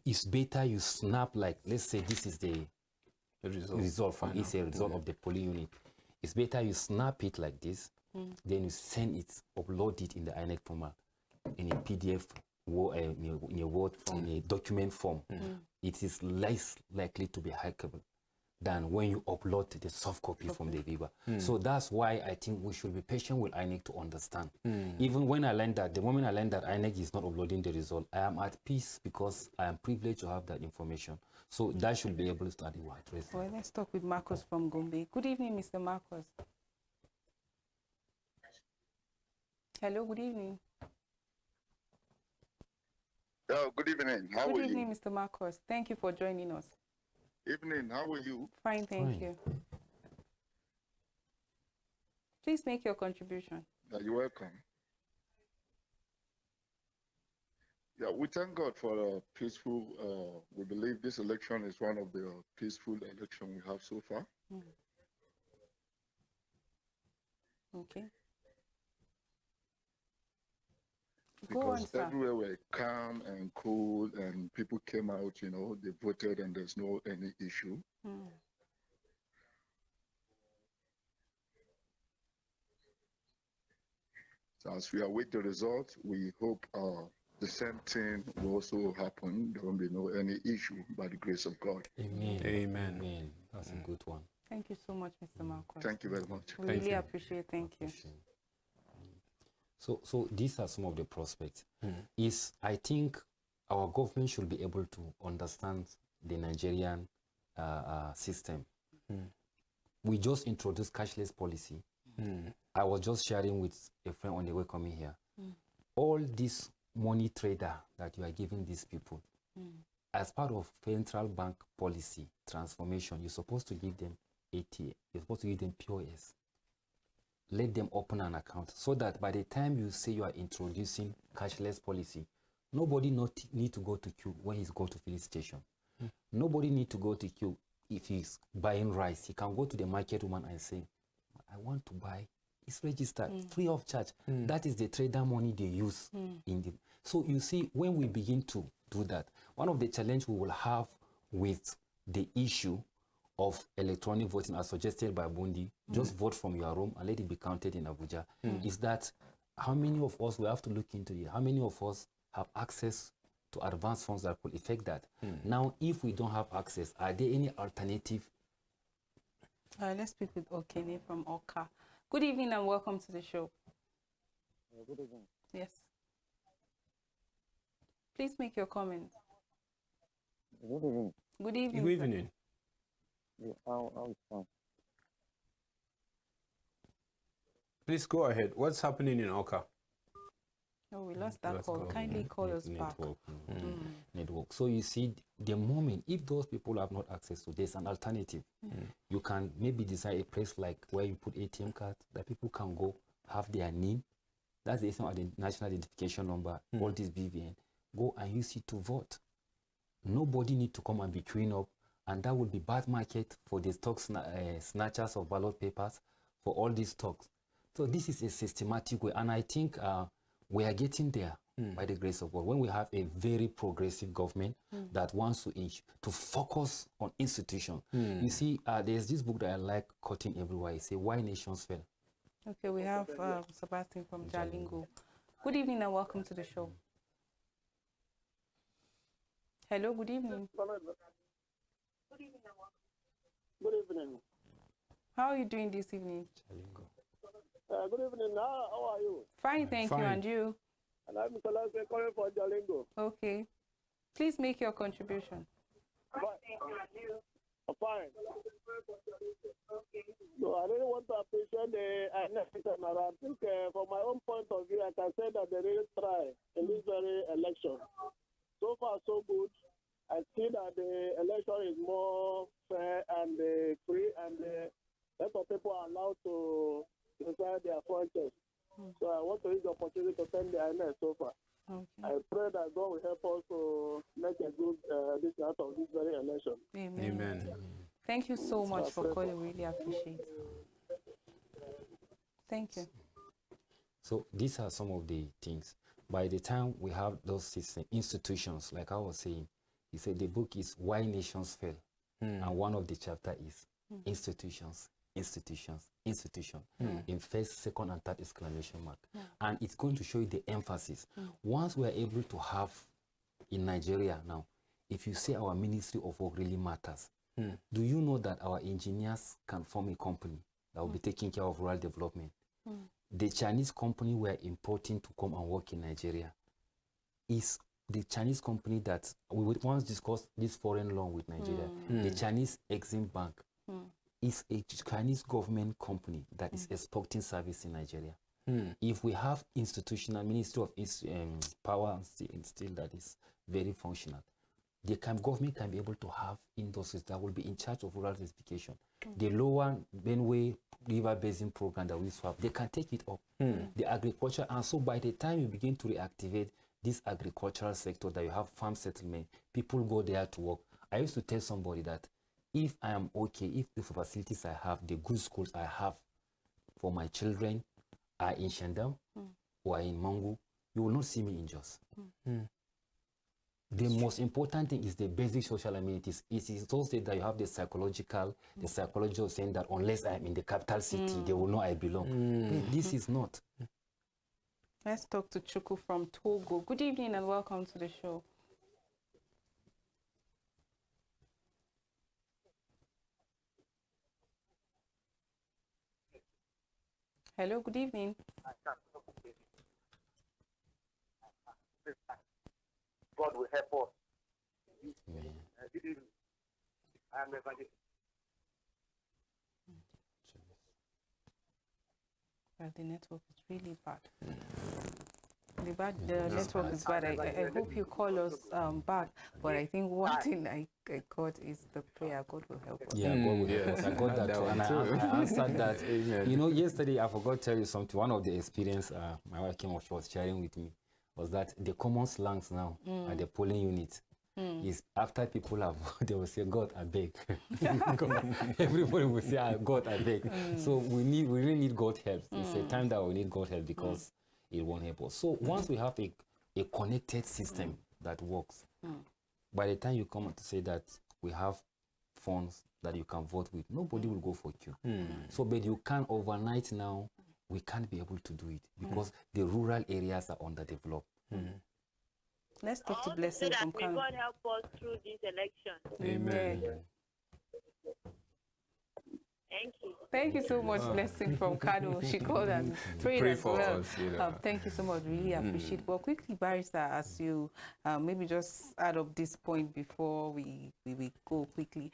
it's better you snap, like, let's say this is the result from it's a result of the polling unit. It's better you snap it like this, then you send it, upload it in the INEC format, in a PDF, in a Word form, in a document form. It is less likely to be hackable than when you upload the soft copy from the Viva. So that's why I think we should be patient with INEC to understand. Even when I learned that, the moment I learned that INEC is not uploading the result, I am at peace because I am privileged to have that information. So that should be able to study what. Well, let's talk with Marcos from Gombe. Good evening, Mr. Marcos. Hello, good evening. Oh, good evening. How are you? Good evening, Mr. Marcos. Thank you for joining us. Evening. How are you? Fine, thank you. Please make your contribution. You're welcome. Yeah, we thank God for a peaceful, we believe this election is one of the peaceful elections we have so far. Okay. Because everywhere were calm and cool and people came out, you know, they voted and there's no any issue. So as we await the result, we hope the same thing will also happen. There won't be any issue by the grace of God. Amen. Amen. Amen. That's a good one. Thank you so much, Mr. Marcos. Thank you very much. We really appreciate it. Thank you. So these are some of the prospects. I think our government should be able to understand the Nigerian system. We just introduced cashless policy. I was just sharing with a friend on the way coming here. All this money trader that you are giving these people, as part of central bank policy transformation, you're supposed to give them ATM. You're supposed to give them POS. Let them open an account so that by the time you say you are introducing cashless policy, nobody need to go to queue when he's going to filling station. Nobody need to go to queue if he's buying rice. He can go to the market woman and say, I want to buy. It's registered free of charge. That is the trader money they use in the. So you see, when we begin to do that, one of the challenges we will have with the issue of electronic voting as suggested by Bundi, just vote from your room and let it be counted in Abuja, is that how many of us, we have to look into it, how many of us have access to advanced funds that could affect that? Now, if we don't have access, are there any alternative? Let's speak with Okene from Oka. Good evening and welcome to the show. Good evening. Yes. Please make your comment. Good evening. Good evening. Good evening. Yeah, how is fine. Please go ahead. What's happening in Oka? Oh, we lost that call. Kindly call us back. Network. So you see, the moment, if those people have not access to, there's an alternative. You can maybe design a place like where you put ATM cards that people can go have their name. That's the national identification number, all this BVN. Go and use it to vote. Nobody need to come and be queuing up, and that would be bad market for the stock snatchers of ballot papers, for all these stocks. So this is a systematic way, and I think we are getting there by the grace of God. When we have a very progressive government that wants to focus on institutions. You see, there's this book that I like quoting everywhere. It says, Why Nations Fail. Okay, we have Sebastian from Jalingo. Good evening and welcome to the show. Hello, good evening. Good evening. How are you doing this evening? Good evening. How are you? Fine, thank you. And you? And I'm Mr. calling for Jalingo. Okay. Please make your contribution. Fine. So I really want to appreciate the next time around. I think from my own point of view, I can say that they really try in this very election. So far, so good. I see that the election is more fair and free, and a lot of people are allowed to decide their appointments. So I want to use the opportunity to thank the INEC so far. I pray that God will help us to make a good this out of this very election. Amen. Thank you so much for calling. Really appreciate it. Thank you. So these are some of the things. By the time we have those system institutions, like I was saying, he said the book is Why Nations Fail. And one of the chapter is institutions, institutions, institution, in first, second, and third exclamation mark. And it's going to show you the emphasis. Once we are able to have in Nigeria now, if you say our Ministry of Work really matters, Do you know that our engineers can form a company that will be taking care of rural development? The Chinese company we are importing to come and work in Nigeria is the Chinese company that we would once discuss this foreign loan with Nigeria. The Chinese Exim Bank is a Chinese government company that is exporting service in Nigeria. If we have institutional Ministry of Power and Steel that is very functional, the government can be able to have industries that will be in charge of rural electrification. The lower Benue River Basin program that we used to have, they can take it up. The agriculture, and so by the time you begin to reactivate this agricultural sector that you have farm settlement, people go there to work. I used to tell somebody that if I am okay, if the facilities I have, the good schools I have for my children are in Shandam or in Mangu, you will not see me in Jos. The most important thing is the basic social amenities. It is also that you have the psychology of saying that unless I'm in the capital city, they will know I belong. This is not. Let's talk to Chuku from Togo. Good evening and welcome to the show. Hello, good evening. God will help us. I'm evangelist. Well, the network is really bad. The network is bad. I hope you call us back. But I think one thing I got is the prayer. God will help us. Yeah, God will help us. I got that too. And I answered that. You know, yesterday I forgot to tell you something. One of the experience my wife came up, she was sharing with me, was that the common slangs now at the polling unit is after people have, they will say, God, I beg. Everybody will say, God, I beg. So we really need God help. It's a time that we need God help because it won't help us. So once we have a connected system that works, by the time you come to say that we have funds that you can vote with, nobody will go for you. So, but you can overnight now, we can't be able to do it because the rural areas are underdeveloped. Let's talk to Blessing from May God help us through this election. Amen. Thank you. Thank you so much, Blessing from Kano. She called and prayed as for well. us, you know. Thank you so much. Really appreciate it. Well, quickly, Barrister, as you maybe just add up this point before we go quickly.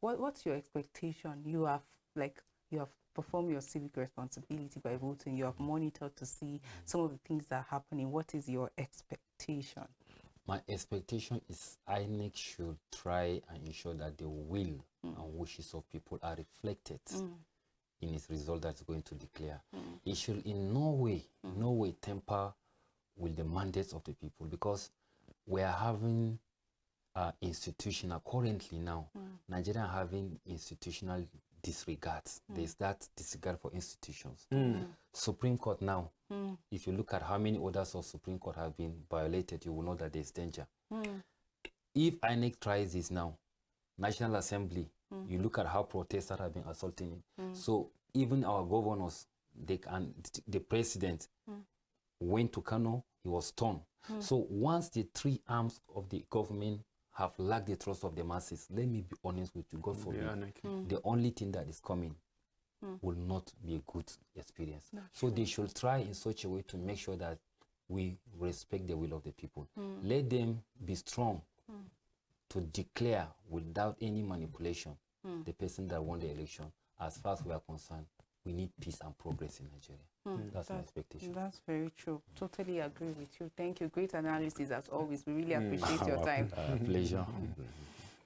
What's your expectation? You have performed your civic responsibility by voting. You have monitored to see some of the things that are happening. What is your expectation? My expectation is INEC should try and ensure that the will and wishes of people are reflected in its result that's going to declare. It should in no way temper with the mandates of the people, because we are having institutional, currently now, Nigeria having institutional disregards. There's that disregard for institutions. Supreme Court now, if you look at how many orders of Supreme Court have been violated, you will know that there's danger. If INEC tries this now, National Assembly, you look at how protesters have been assaulting it. So even our governors, the president went to Kano, he was torn. So once the three arms of the government have lacked the trust of the masses, let me be honest with you, God forbid, the only thing that is coming will not be a good experience. So they should try in such a way to make sure that we respect the will of the people. Let them be strong to declare without any manipulation the person that won the election. As far as we are concerned, we need peace and progress in Nigeria. That's my expectation. That's very true. Totally agree with you. Thank you. Great analysis as always. We really appreciate your time. Pleasure.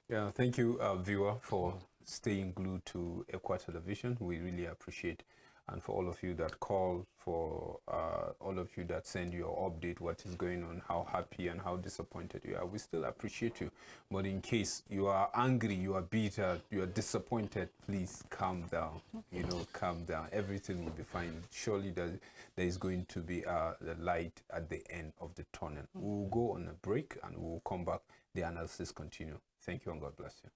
Yeah, thank you, viewer, for staying glued to Equa Television. We really appreciate, and for all of you that call, for all of you that send your update, what is going on, how happy and how disappointed you are. We still appreciate you. But in case you are angry, you are bitter, you are disappointed, please calm down. You know, calm down. Everything will be fine. Surely there is going to be the light at the end of the tunnel. We'll go on a break and we'll come back. The analysis continue. Thank you and God bless you.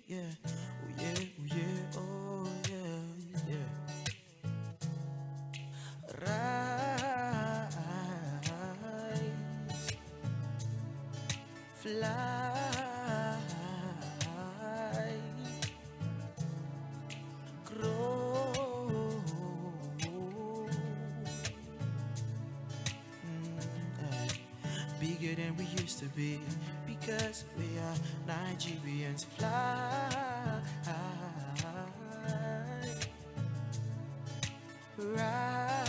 Yeah, oh yeah, oh yeah, oh yeah, yeah. Rise, fly, grow. Bigger than we used to be, because we are Nigerians. Fly, rise,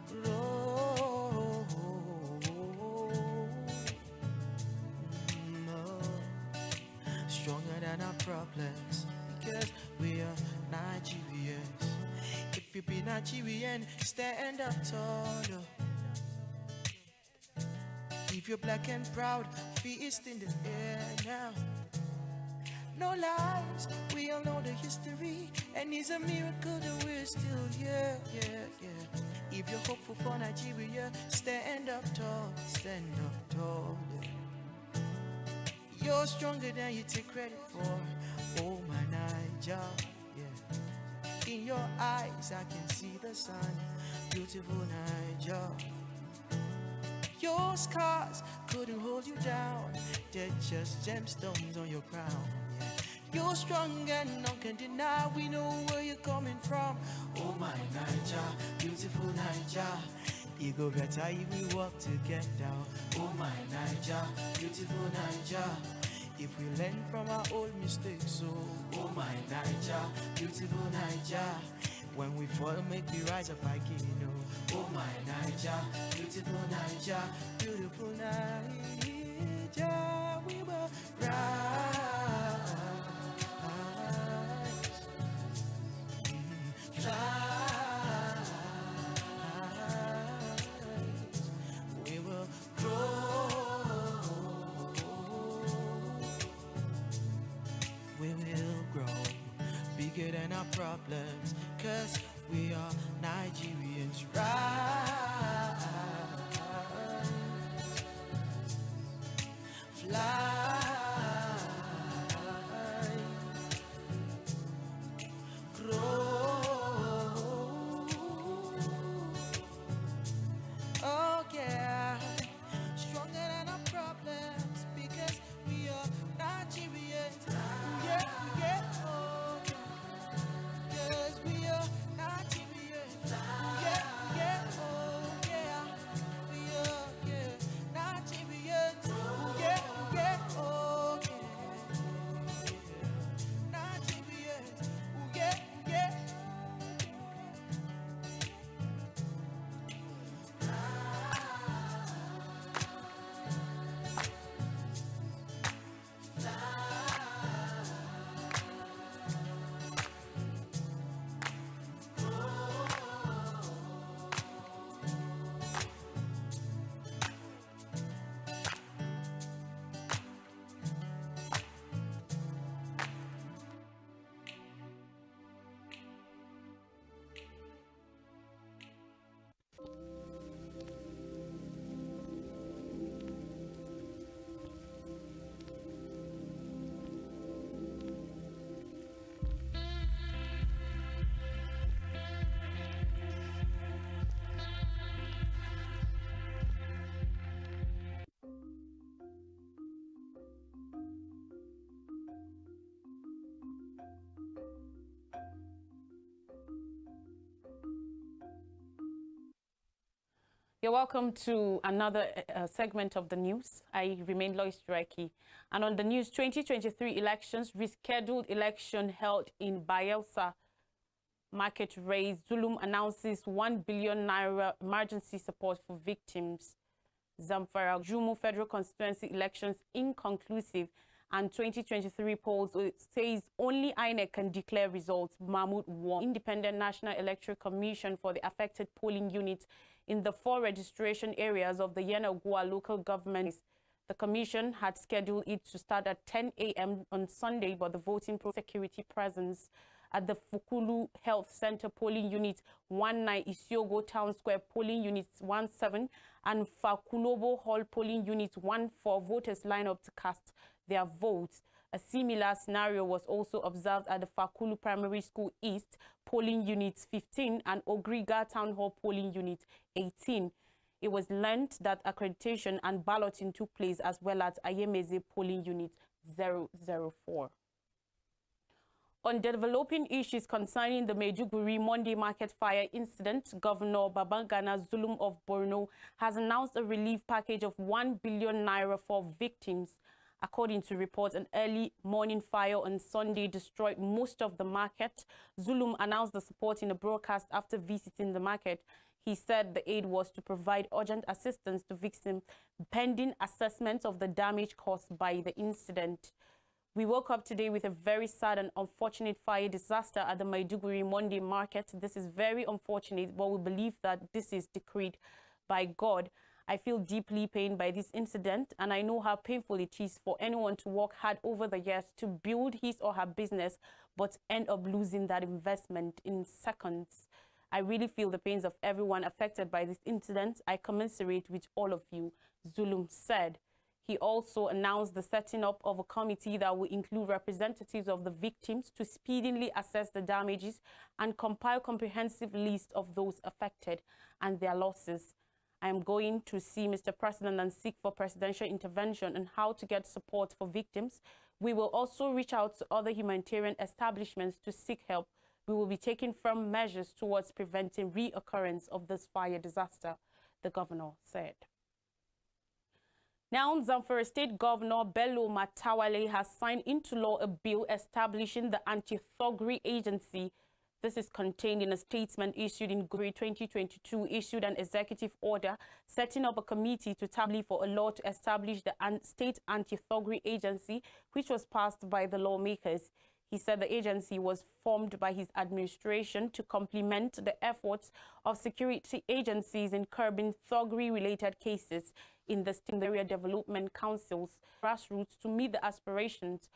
grow. Stronger than our problems, because we are Nigerians. If you be Nigerian, stand up tall. If you're black and proud, fist in the air now. No lies, we all know the history, and it's a miracle that we're still here, yeah, yeah. If you're hopeful for Nigeria, stand up tall, yeah. You're stronger than you take credit for, oh my Niger, yeah. In your eyes, I can see the sun, beautiful Niger. Your scars couldn't hold you down, they're just gemstones on your crown. You're strong and none can deny, we know where you're coming from. Oh my Niger, beautiful Niger. It go better if we work together. Oh my Niger, beautiful Niger. If we learn from our old mistakes, oh my Niger, beautiful Niger. When we fall, make we rise up again, oh my Niger, beautiful Niger, beautiful Niger. We will rise. We will grow. We will grow bigger than our problems, 'cause we are Nigerians. Rise, fly. You're welcome to another segment of the news. I remain Lois Dreki. And on the news, 2023 elections, rescheduled election held in Bayelsa market raise. Zulum announces 1 billion naira emergency support for victims. Zamfara Jumu Federal Constituency elections inconclusive, and 2023 polls says only INEC can declare results. Mahmoud won. Independent National Electoral Commission for the affected polling units in the 4 registration areas of the Yenagoa local government. The commission had scheduled it to start at 10 a.m. on Sunday, but the voting security presence at the Fukulu Health Center polling unit 19, Isiogo Town Square polling unit 17, and Fakulobo Hall polling unit 14 voters line up to cast their votes. A similar scenario was also observed at the Fakulu Primary School East polling unit 15 and Ogriga Town Hall polling unit 18. It was learned that accreditation and balloting took place as well as Ayemeze polling unit 004. On developing issues concerning the Maiduguri Monday market fire incident, Governor Babangana Zulum of Borno has announced a relief package of 1 billion naira for victims. According to reports, an early morning fire on Sunday destroyed most of the market. Zulum announced the support in a broadcast after visiting the market. He said the aid was to provide urgent assistance to victims pending assessment of the damage caused by the incident. We woke up today with a very sad and unfortunate fire disaster at the Maiduguri Monday market. This is very unfortunate, but we believe that this is decreed by God. I feel deeply pained by this incident, and I know how painful it is for anyone to work hard over the years to build his or her business, but end up losing that investment in seconds. I really feel the pains of everyone affected by this incident. I commiserate with all of you, Zulum said. He also announced the setting up of a committee that will include representatives of the victims to speedily assess the damages and compile a comprehensive list of those affected and their losses. I am going to see Mr. President and seek for presidential intervention on how to get support for victims. We will also reach out to other humanitarian establishments to seek help. We will be taking firm measures towards preventing reoccurrence of this fire disaster, the governor said. Now, Zamfara State Governor Bello Matawale has signed into law a bill establishing the Anti-Thuggery Agency. This is contained in a statement issued in January 2022, issued an executive order setting up a committee to tackle for a law to establish the State Anti-Thuggery Agency, which was passed by the lawmakers. He said the agency was formed by his administration to complement the efforts of security agencies in curbing thuggery-related cases in the state area development councils grassroots to meet the aspirations.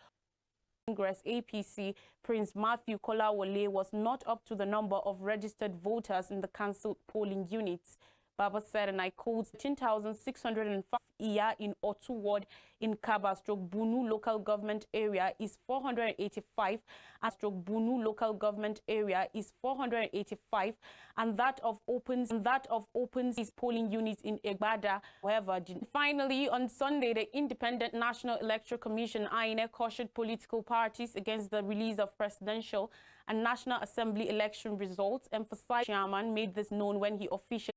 Congress APC Prince Matthew Kolawole was not up to the number of registered voters in the council polling units. Baba said, and I quote, 13,605 Iya in Otu Ward in Kaba/Bunu local government area is 485, and Bunu local government area is 485, and that of opens is polling units in Egbada. However, finally, on Sunday, the Independent National Electoral Commission INEC cautioned political parties against the release of presidential and National Assembly election results. Emphasized chairman made this known when he officially.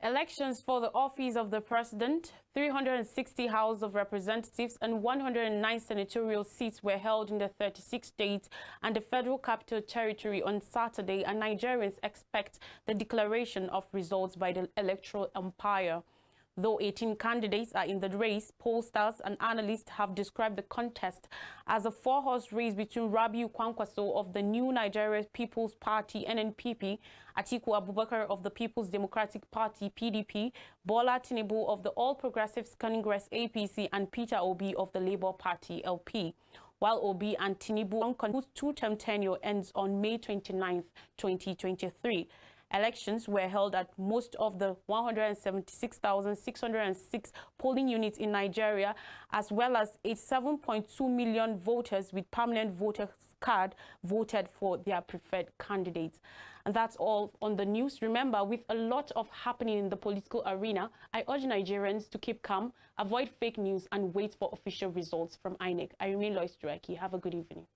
Elections for the office of the president, 360 House of Representatives and 109 senatorial seats were held in the 36 states and the Federal Capital Territory on Saturday, and Nigerians expect the declaration of results by the electoral umpire. Though 18 candidates are in the race, pollsters and analysts have described the contest as a four-horse race between Rabiu Kwankwaso of the New Nigeria People's Party (NNPP), Atiku Abubakar of the People's Democratic Party (PDP), Bola Tinubu of the All Progressives Congress (APC), and Peter Obi of the Labour Party (LP). While Obi and Tinubu, whose two-term tenure ends on May 29, 2023. Elections were held at most of the 176,606 polling units in Nigeria, as well as 87.2 million voters with permanent voter card voted for their preferred candidates. And that's all on the news. Remember, with a lot of happening in the political arena, I urge Nigerians to keep calm, avoid fake news, and wait for official results from INEC. I remain Lois Duraki. Have a good evening.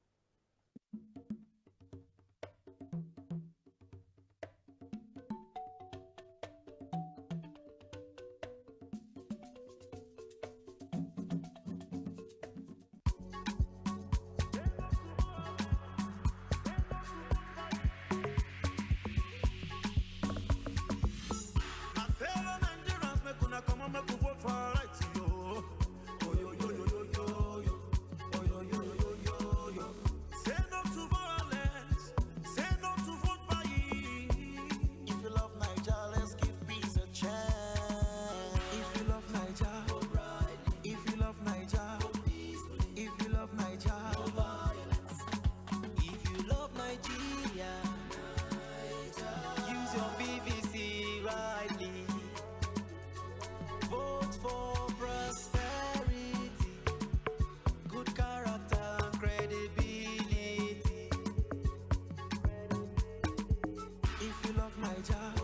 Say no to Niger.